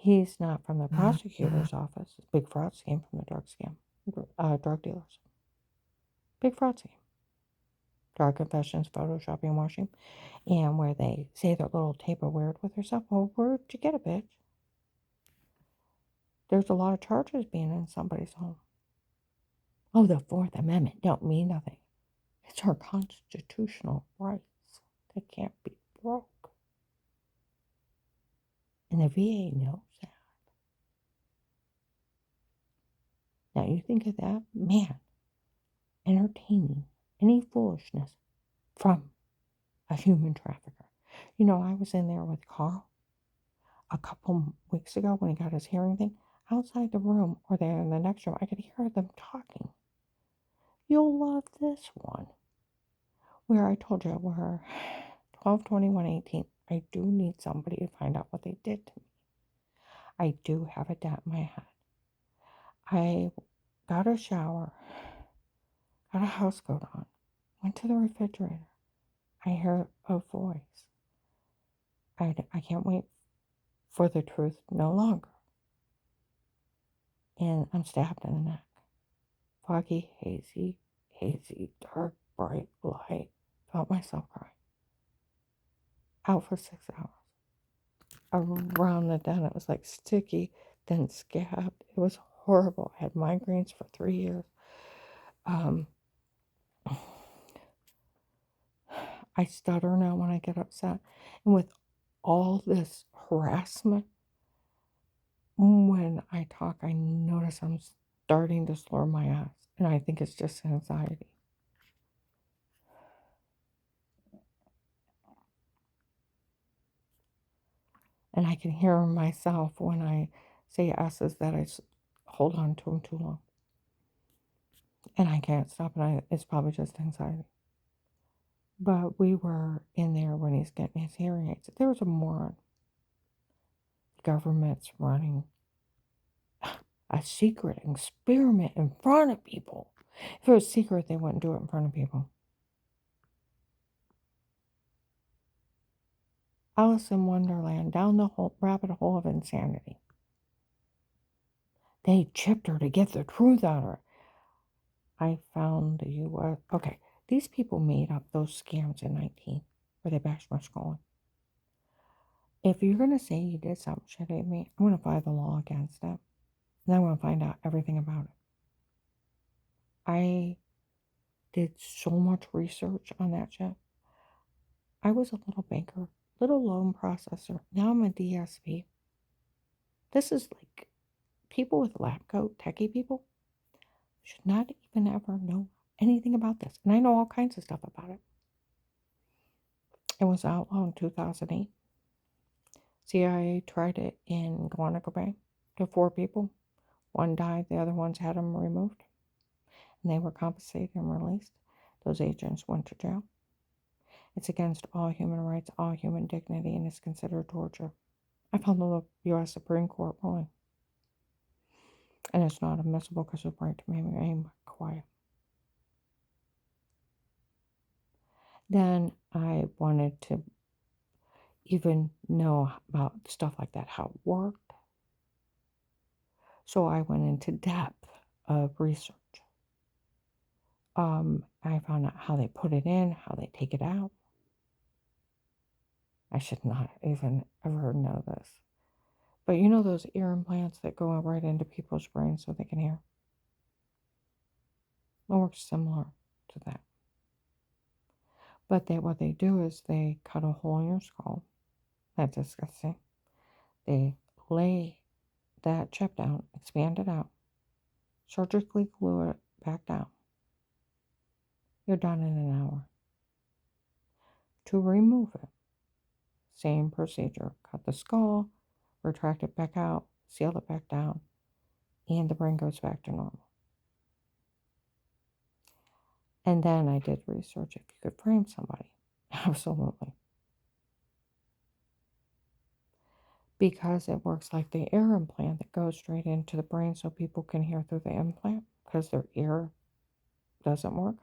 He's not from the prosecutor's office. Big fraud scheme from the drug dealers. Big fraud scheme. Dark confessions, photoshopping, washing, and where they say their little tape of weird with herself. Well, where'd you get it, bitch? There's a lot of charges being in somebody's home. Oh, the Fourth Amendment don't mean nothing. It's our constitutional rights. They can't be broke. And the VA knows that. Now you think of that, man, entertaining any foolishness from a human trafficker. You know, I was in there with Carl a couple weeks ago when he got his hearing thing. Outside the room or there in the next room, I could hear them talking. You'll love this one. Where I told you, where 12/21/18, I do need somebody to find out what they did to me. I do have a dent in my head. I got a shower, got a house coat on, went to the refrigerator. I hear a voice. I can't wait for the truth no longer. And I'm stabbed in the neck. Foggy, hazy, dark, bright light. Felt myself cry. Out for 6 hours. Around the den, it was like sticky, then scabbed. It was horrible. I had migraines for 3 years. I stutter now when I get upset. And with all this harassment, when I talk, I notice I'm starting to slur my ass. And I think it's just anxiety. And I can hear myself when I say S's that I hold on to them too long. And I can't stop it. It's probably just anxiety. But we were in there when he's getting his hearing aids. There was a moron. The government's running a secret experiment in front of people. If it was secret, they wouldn't do it in front of people. Alice in Wonderland, down the rabbit hole of insanity. They chipped her to get the truth out of her. I found the U.S. Okay, these people made up those scams in 19, where they bashed my skull in. If you're going to say you did something shitty to me, I'm going to file the law against it. And I'm going to find out everything about it. I did so much research on that shit. I was a little banker, little loan processor. Now I'm a DSP. This is like people with lab coat, techie people, should not even ever know anything about this. And I know all kinds of stuff about it. It was outlawed in 2008. CIA tried it in Guanaco Bay to 4 people. 1 died, the other ones had them removed. And they were compensated and released. Those agents went to jail. It's against all human rights, all human dignity, and it's considered torture. I found the U.S. Supreme Court ruling. And it's not admissible because of right to remain quiet. Then I wanted to even know about stuff like that, how it worked. So I went into depth of research. I found out how they put it in, how they take it out. I should not even ever know this. But you know those ear implants that go right into people's brains so they can hear? It works similar to that. But what they do is they cut a hole in your skull. That's disgusting. They lay that chip down, expand it out, surgically glue it back down. You're done in an hour. To remove it, same procedure. Cut the skull, retract it back out, seal it back down, and the brain goes back to normal. And then I did research if you could frame somebody. Absolutely. Because it works like the ear implant that goes straight into the brain so people can hear through the implant because their ear doesn't work.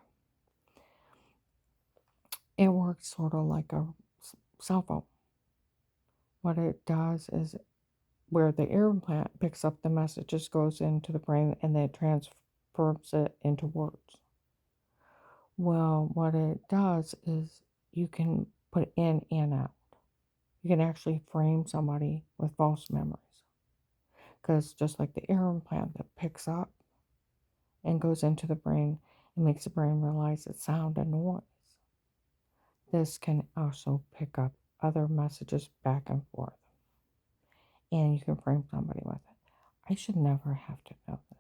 It works sort of like a cell phone. What it does is where the ear implant picks up the messages, goes into the brain, and then transforms it into words. Well, what it does is you can put in and out. You can actually frame somebody with false memories. Because just like the ear implant that picks up and goes into the brain and makes the brain realize it's sound and noise, this can also pick up other messages back and forth. And you can frame somebody with it. I should never have to know this.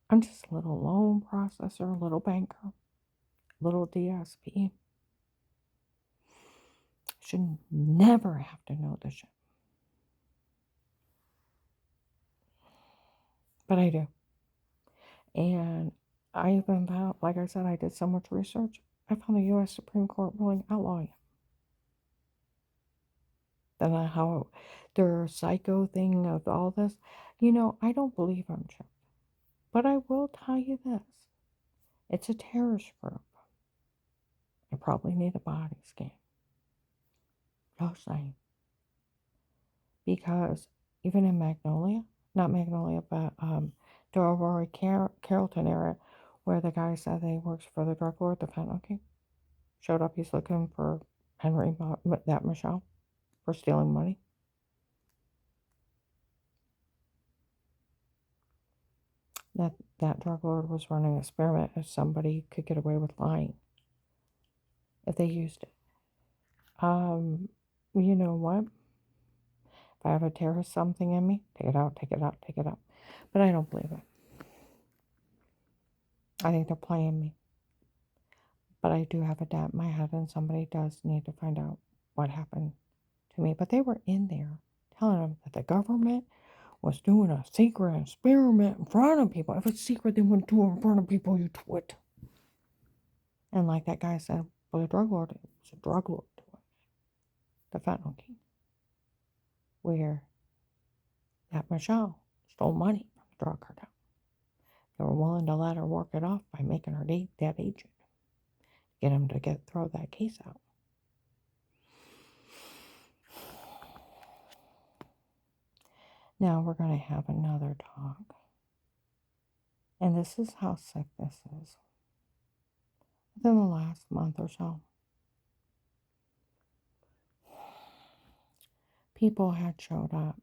I'm just a little loan processor, a little banker, little DSP. Should never have to know this shit. But I do. And I even found, like I said, I did so much research. I found the U.S. Supreme Court ruling outlawing it. Then how their psycho thing of all this, I don't believe I'm tripped. But I will tell you this. It's a terrorist group. I probably need a body scan. Just saying. Because even in Magnolia, not Magnolia, but the Aurora Carrollton area, where the guy said that he works for the drug lord, the fentanyl king, showed up, he's looking for that Michelle, for stealing money. That drug lord was running an experiment if somebody could get away with lying, if they used it. You know what? If I have a terrorist something in me, take it out, take it out, take it out. But I don't believe it. I think they're playing me. But I do have a doubt in my head, and somebody does need to find out what happened to me. But they were in there telling them that the government was doing a secret experiment in front of people. If it's secret, they wouldn't do it in front of people, you twit. And like that guy said, well, the drug lord, it was a drug lord doing it. The fentanyl king. Where that Michelle stole money from the drug cartel. They were willing to let her work it off by making her date that agent. Get him to throw that case out. Now we're going to have another talk. And this is how sick this is. Within the last month or so, people had showed up.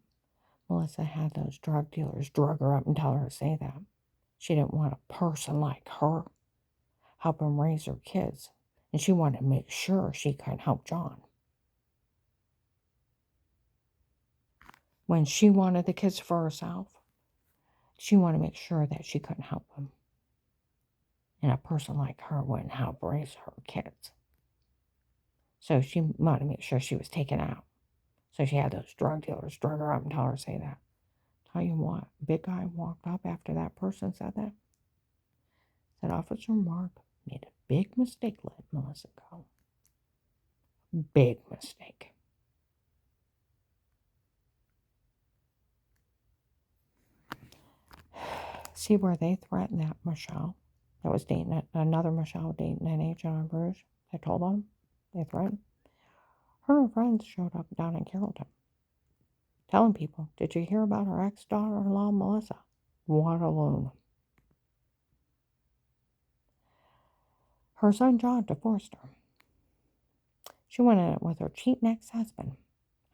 Melissa had those drug dealers drug her up and tell her to say that. She didn't want a person like her helping raise her kids. And she wanted to make sure she could help John. When she wanted the kids for herself, she wanted to make sure that she couldn't help them. And a person like her wouldn't help raise her kids. So she wanted to make sure she was taken out. So she had those drug dealers drug her up and tell her to say that. Tell you what, big guy walked up after that person said that. Said Officer Mark made a big mistake letting Melissa go. Big mistake. See where they threatened that Michelle that was dating another Michelle dating an agent on Bruges. They told on them. They threatened. Her and her friends showed up down in Carrollton. Telling people, did you hear about her ex-daughter-in-law, Melissa? What a loon. Her son John divorced her. She went in it with her cheating ex-husband.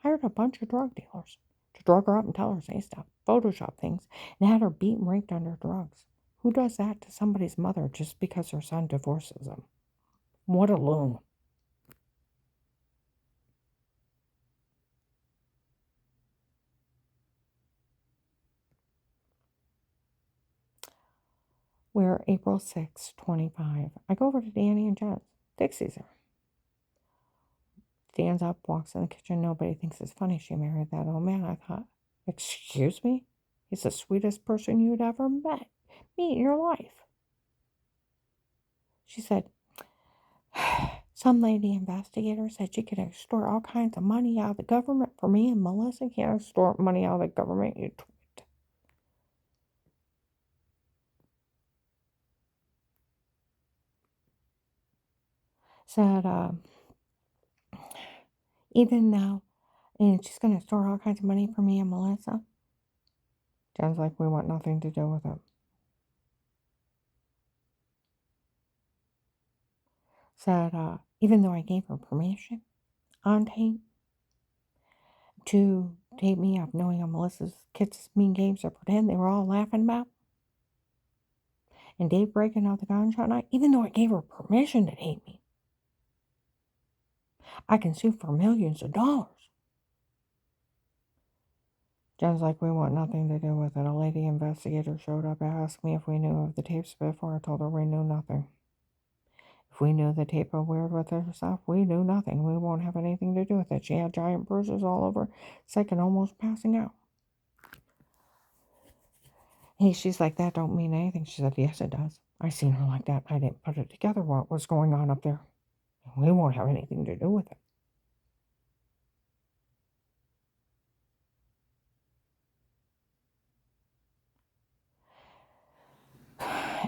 Hired a bunch of drug dealers to drug her up and tell her to say stuff, Photoshop things, and had her beat and raped under drugs. Who does that to somebody's mother just because her son divorces them? What a loon. We're April 6, 25. I go over to Danny and Jess. Dixie's there. Stands up, walks in the kitchen. Nobody thinks it's funny she married that old man. I thought, excuse me? He's the sweetest person you'd ever meet in your life. She said, some lady investigator said she could extort all kinds of money out of the government for me, and Melissa can't extort money out of the government, you twit. Said, Even though, and she's going to store all kinds of money for me and Melissa. Sounds like we want nothing to do with it. Said, even though I gave her permission on tape to tape me up knowing on Melissa's kids' mean games to pretend they were all laughing about, and Dave breaking out the gunshot night, even though I gave her permission to tape me, I can sue for millions of dollars. Sounds like we want nothing to do with it. A lady investigator showed up, asked me if we knew of the tapes before. I told her we knew nothing. If we knew the tape was weird with herself, we knew nothing. We won't have anything to do with it. She had giant bruises all over, sick and almost passing out. She's like, that don't mean anything. She said, yes, it does. I seen her like that. I didn't put it together what was going on up there. We won't have anything to do with it.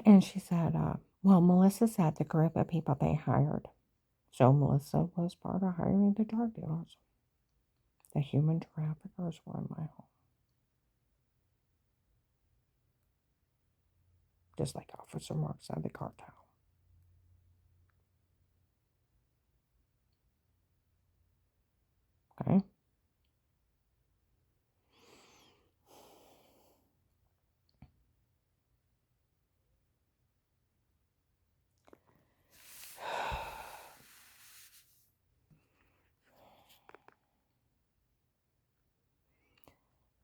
And she said, well, Melissa said the group of people they hired. So Melissa was part of hiring the drug dealers. The human traffickers were in my home. Just like Officer Mark said, the cartel. Okay?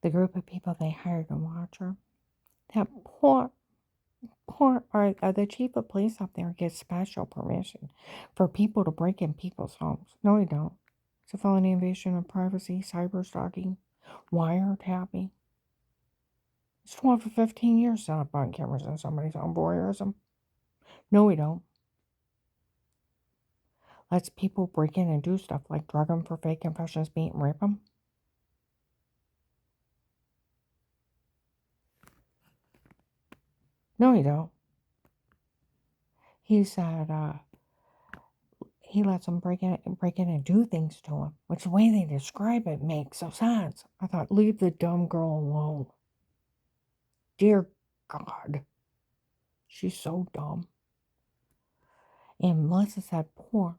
The group of people they hired to watch her. That poor, the chief of police up there gets special permission for people to break in people's homes. No, he don't. It's a felony invasion of privacy, cyber stalking, wiretapping. It's 12 to 15 years set up on cameras in somebody's home, voyeurism. No, we don't. Lets people break in and do stuff like drug them for fake confessions, beat and rape them. No, he don't. He said he lets them break in and do things to him, which the way they describe it makes no sense. I thought, leave the dumb girl alone. Dear God, she's so dumb. And Melissa said, poor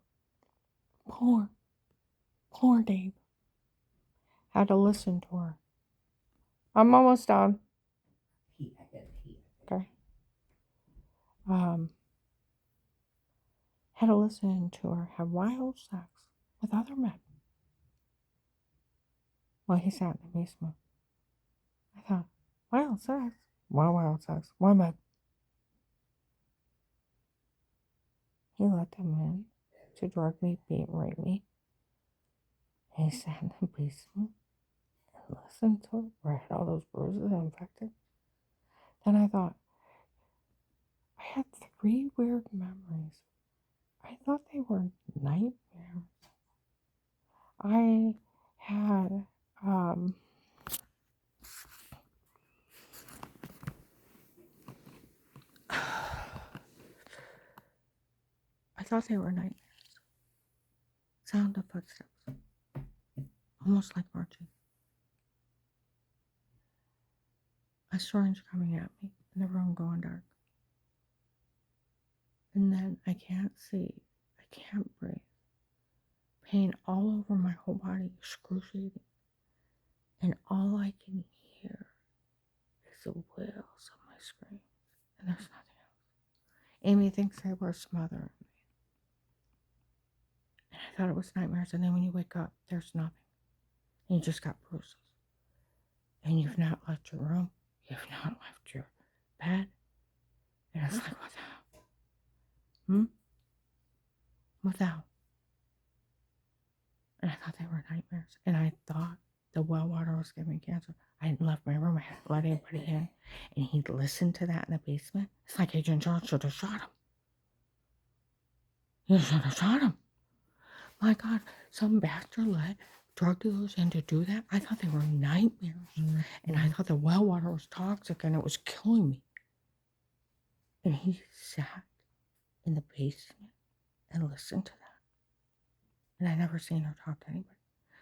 Dave. Had to listen to her. I'm almost done. Okay. Had to listen to her have wild sex with other men. Well, he sat in the basement. I thought, wild sex? Why wild sex? Why men? He let them in to drug me, beat, and rape me. He sat in the basement and listened to it, where I had all those bruises infected. Then I thought, I had 3 weird memories. I thought they were nightmares. I had, I thought they were nightmares. Sound of footsteps. Almost like marching. A syringe coming at me, and the room going dark. And then I can't see. I can't breathe. Pain all over my whole body, excruciating. And all I can hear is the wails of my screams. And there's nothing else. Amy thinks they were smothering me. And I thought it was nightmares. And then when you wake up, there's nothing. And you just got bruises. And you've not left your room. You've not left your bed. And it's like, what the hell? What the hell? And I thought they were nightmares. And I thought the well water was giving me cancer. I hadn't left my room. I hadn't let anybody in. And he listened to that in the basement. It's like Agent George should have shot him. He should have shot him. My God, some bastard let drug dealers in to do that. I thought they were nightmares. And I thought the well water was toxic and it was killing me. And he sat in the basement and listened to that. And I never seen her talk to anybody.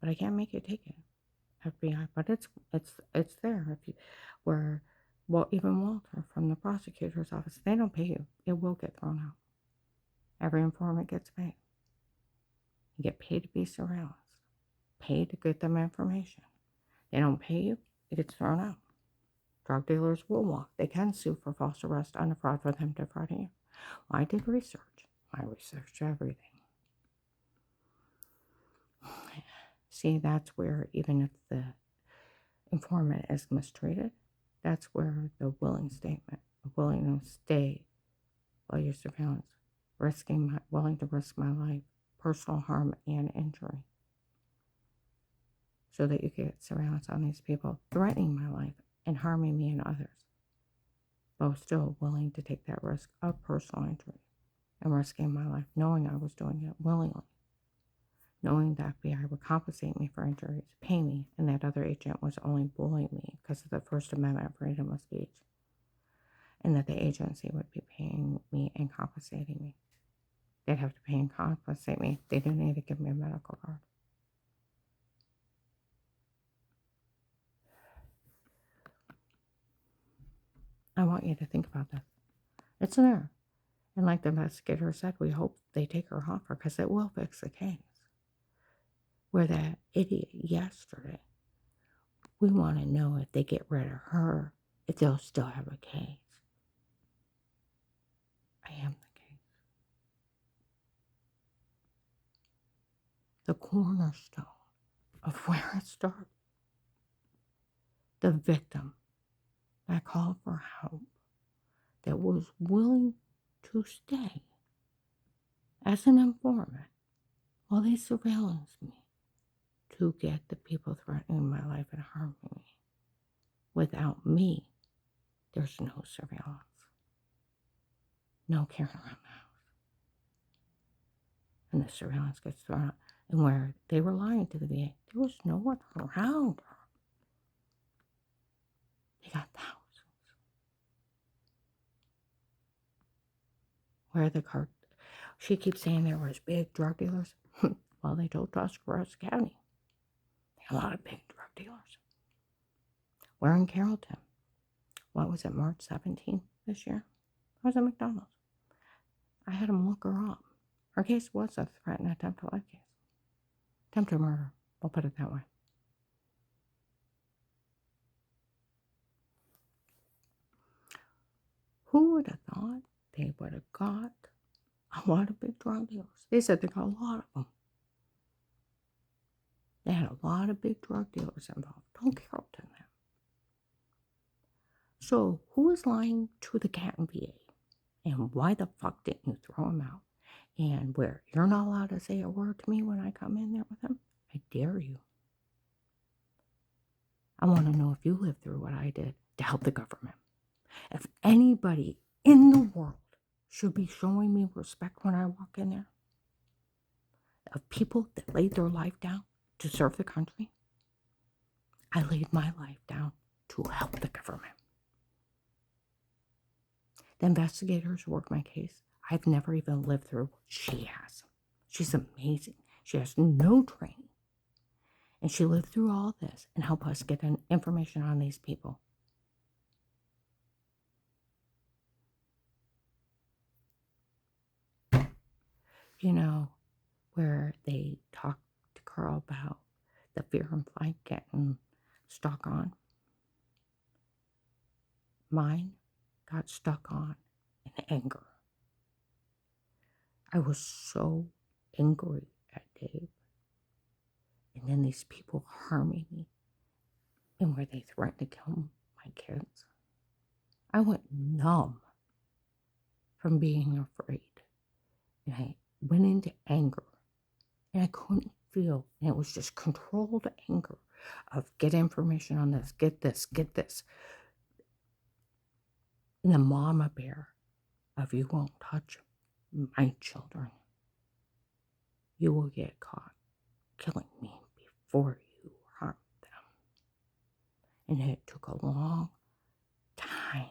but I can't make you take it, FBI. But it's there. If you where well, even Walter from the prosecutor's office, they don't pay you. It will get thrown out. Every informant gets paid. You get paid to be surveillance, paid to get them information. They don't pay you, it gets thrown out. Drug dealers will walk. They can sue for false arrest on a fraud for them defrauding you. I did research. I researched everything. See, that's where even if the informant is mistreated, that's where the willing statement, willing to stay while you're surveillance, willing to risk my life, personal harm and injury, so that you get surveillance on these people threatening my life and harming me and others, but was still willing to take that risk of personal injury and risking my life, knowing I was doing it willingly, knowing the FBI would compensate me for injuries, pay me, and that other agent was only bullying me because of the First Amendment freedom of speech, and that the agency would be paying me and compensating me. They'd have to pay and compensate me. They didn't need to give me a medical card. I want you to think about this. It's there. And like the investigator said, we hope they take her off her because it will fix the case. Where that idiot yesterday, we want to know if they get rid of her, if they'll still have a case. I am the case. The cornerstone of where it started. The victim that called for help, that was willing to stay as an informant while they surveillance me to get the people threatening my life and harming me. Without me, there's no surveillance, no carrying around the house. And the surveillance gets thrown out. And where they were lying to the VA, there was no one around her. They got thousands. Where the cart, she keeps saying there was big drug dealers. Well, they told Tuscarawas County. A lot of big drug dealers. We're in Carrollton. What was it, March 17th this year? I was at McDonald's. I had him look her up. Her case was a threat and attempt to life case. Attempted murder. We'll put it that way. Who would have thought they would have got a lot of big drug dealers? They said they got a lot of them. They had a lot of big drug dealers involved. Don't Carrollton them. So who is lying to the Canton VA? And why the fuck didn't you throw him out? And where you're not allowed to say a word to me when I come in there with him? I dare you. I want to know if you lived through what I did to help the government. If anybody in the world should be showing me respect when I walk in there, of people that laid their life down to serve the country, I laid my life down to help the government. The investigators work my case. I've never even lived through what she has. She's amazing. She has no training. And she lived through all this and helped us get information on these people. You know, where they talked to Carl about the fear and flight getting stuck on. Mine got stuck on in anger. I was so angry at Dave. And then these people harming me. And where they threatened to kill my kids. I went numb from being afraid. And I went into anger. And I couldn't feel. And it was just controlled anger of get information on this, get this, get this. And the mama bear of you won't touch my children. You will get caught killing me before you harm them. And it took a long time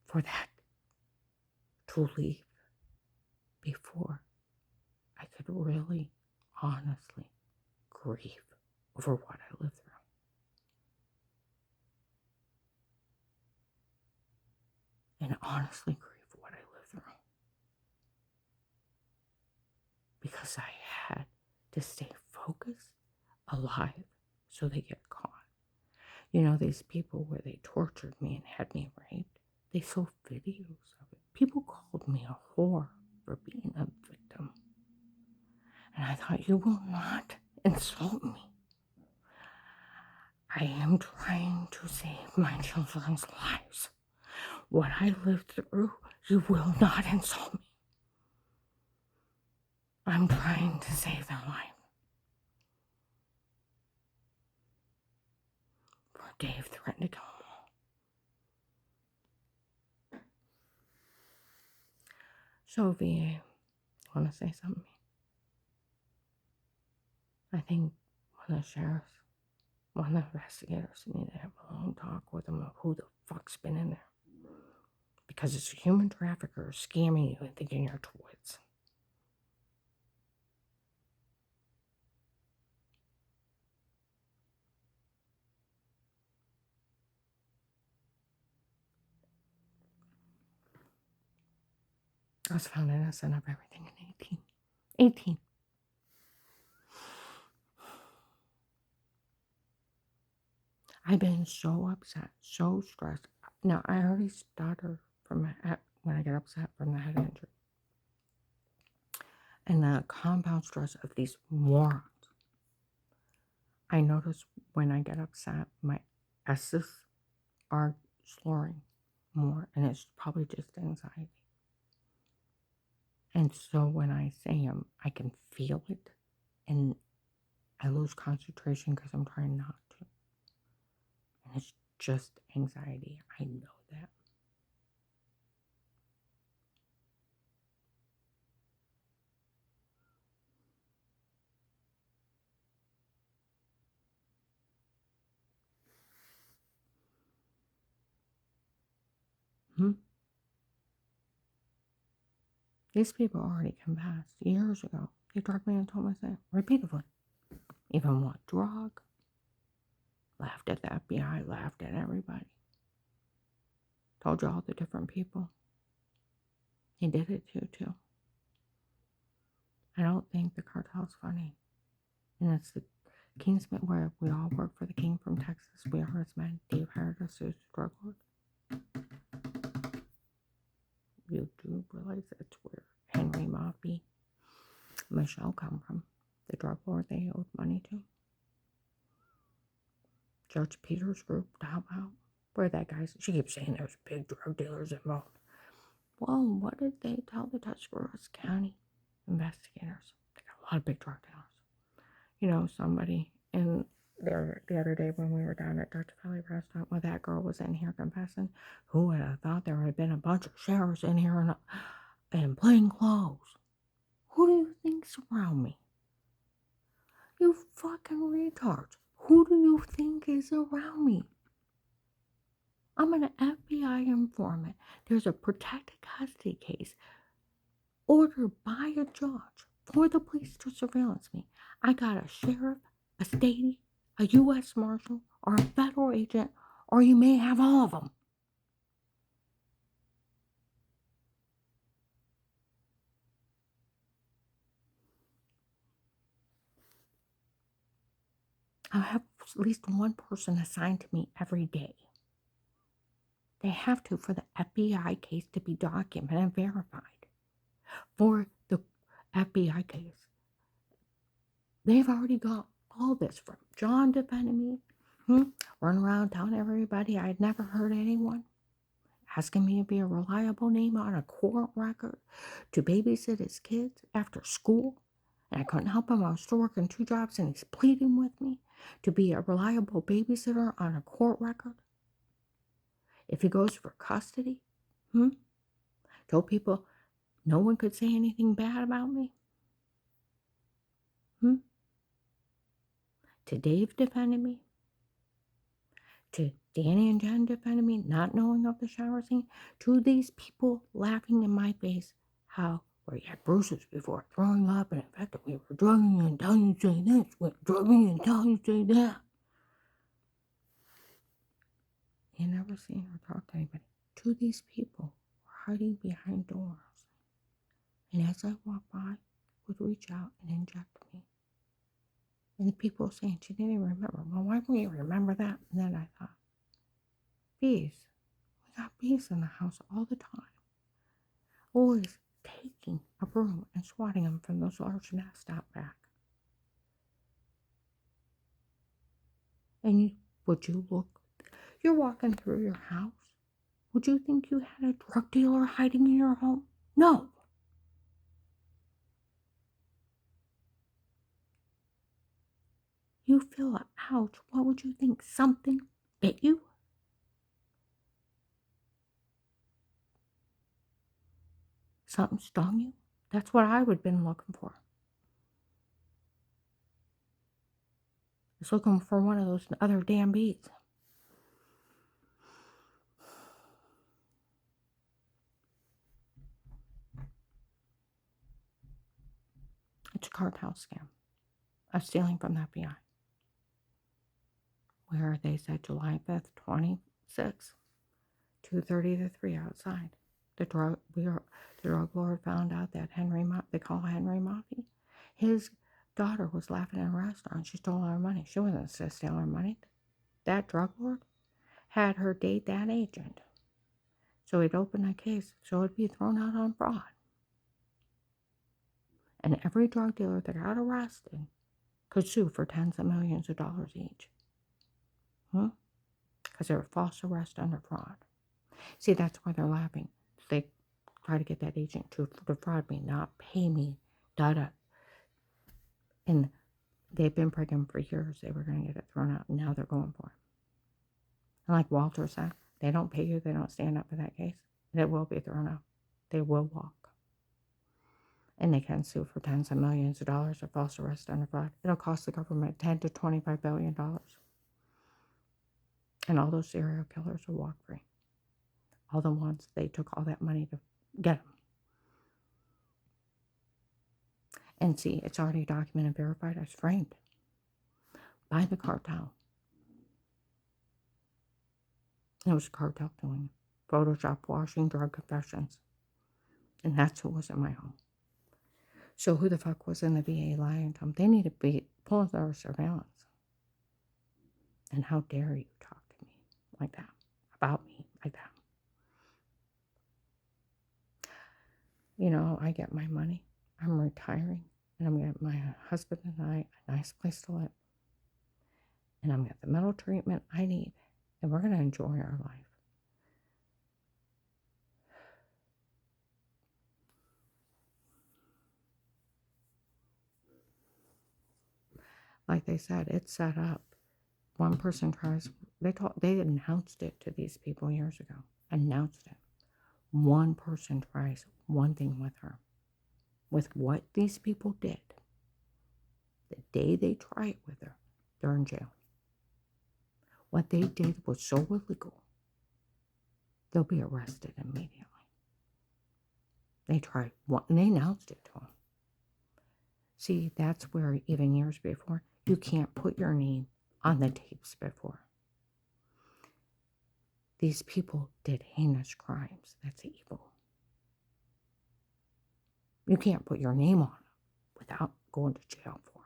for that to leave before I could really, honestly grieve over what I lived through. And honestly grieve what I lived through. Because I had to stay focused, alive, so they get caught. You know, these people where they tortured me and had me raped, they saw videos of it. People called me a whore for being a victim. And I thought, you will not insult me. I am trying to save my children's lives. What I lived through, you will not insult me. I'm trying to save their life. For Dave threatened to kill them all. So, VA, want to say something? I think one of the sheriffs, one of the investigators need to have a long talk with them of who the fuck's been in there. Because it's a human trafficker scamming you and thinking you're toys. I was found innocent of everything in 18. 18. I've been so upset, so stressed. Now, I already stutter when I get upset from the head injury. And the compound stress of these morons. I notice when I get upset, my S's are slurring more, and it's probably just anxiety. And so when I say them, I can feel it, and I lose concentration because I'm trying not to. And it's just anxiety. I know that. These people already confessed years ago. They drugged me and told me that repeatedly. Even what drug? Laughed at the FBI, laughed at everybody. Told you all the different people. He did it too. I don't think the cartel's funny. And it's the Kingsman where we all work for the king from Texas. We are his men. Dave hired us as drug lord. You do realize that's where Henry Moffey, Michelle come from. The drug lord they owed money to. Judge Peters' group to help out. Where that guy, she keeps saying there's big drug dealers involved. Well, what did they tell the Tuscarawas County investigators? They got a lot of big drug dealers. You know, somebody in there the other day when we were down at Dutch Valley Restaurant, where that girl was in here confessing, who would have thought there would have been a bunch of sheriffs in here in plain clothes? Who do you think's around me? You fucking retards. Who do you think is around me? I'm an FBI informant. There's a protected custody case ordered by a judge for the police to surveillance me. I got a sheriff, a statey, a U.S. Marshal, or a federal agent, or you may have all of them. I have at least one person assigned to me every day. They have to for the FBI case to be documented and verified. For the FBI case, they've already got all this from John defending me, running around telling everybody I'd never hurt anyone, asking me to be a reliable name on a court record, to babysit his kids after school, and I couldn't help him. I was still working 2 jobs, and he's pleading with me to be a reliable babysitter on a court record. If he goes for custody, told people no one could say anything bad about me. To Dave defending me, to Danny and Jen defending me, not knowing of the shower scene, to these people laughing in my face how where he had bruises before throwing up and infected. We were drugging you until you say this. We were drugging you until you say that. You never seen her talk to anybody. Two of these people were hiding behind doors. And as I walked by, would reach out and inject me. And the people were saying she didn't even remember. Well, why wouldn't you remember that? And then I thought, bees. We got bees in the house all the time. Always taking a broom and swatting them from those large nests out back. And would you look? You're walking through your house. Would you think you had a drug dealer hiding in your home? No. You feel an ouch. What would you think? Something bit you? Something stung you? That's what I would have been looking for. I was looking for one of those other damn bees. It's a cartel scam of stealing from the FBI. Where they said July 5th, 26, 2:30 to 3 outside. The drug lord found out that they call Henry Moffey. His daughter was laughing in a restaurant. She stole our money. She wasn't stealing our money. That drug lord had her date that agent. So he'd open a case so it'd be thrown out on fraud. And every drug dealer that got arrested could sue for tens of millions of dollars each. Because they were false arrest under fraud. See, that's why they're laughing. They try to get that agent to defraud me, not pay me, da. And they've been pregnant for years. They were going to get it thrown out, and now they're going for it. And like Walter said, they don't pay you, they don't stand up for that case, and it will be thrown out. They will walk. And they can sue for tens of millions of dollars for false arrest under fraud. It'll cost the government $10 to $25 billion. And all those serial killers will walk free. All the ones they took all that money to get them. And see, it's already documented, verified, as framed by the cartel. It was a cartel doing Photoshop washing drug confessions. And that's who was in my home. So who the fuck was in the VA lying to them? They need to be pulling their surveillance. And how dare you talk to me like that, about me like that? You know, I get my money. I'm retiring. And I'm going to get my husband and I a nice place to live. And I'm going to get the mental treatment I need. And we're going to enjoy our life. Like they said, it's set up. One person tries, they announced it to these people years ago. Announced it. One person tries one thing with her. With what these people did. The day they try it with her, they're in jail. What they did was so illegal, they'll be arrested immediately. They tried one, and they announced it to them. See, that's where even years before, you can't put your name on the tapes before. These people did heinous crimes. That's evil. You can't put your name on them without going to jail for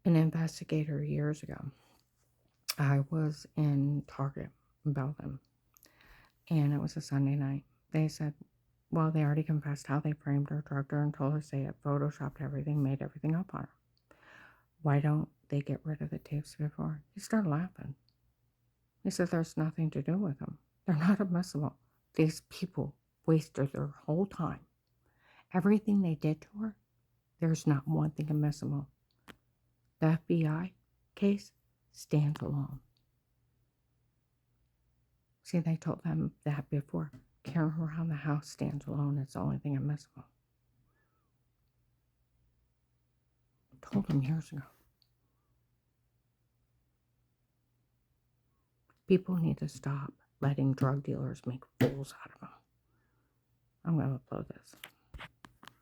it. An investigator years ago, I was in Target in Belgium, and it was a Sunday night. They said, well, they already confessed how they framed her, drugged her, and told us they had photoshopped everything, made everything up on her. Why don't they get rid of the tapes before? He started laughing. He said there's nothing to do with them. They're not admissible. These people wasted their whole time. Everything they did to her, there's not one thing admissible. The FBI case stands alone. See, they told them that before. Carrying around the house stands alone. It's the only thing admissible. I told them years ago. People need to stop letting drug dealers make fools out of them. I'm going to upload this.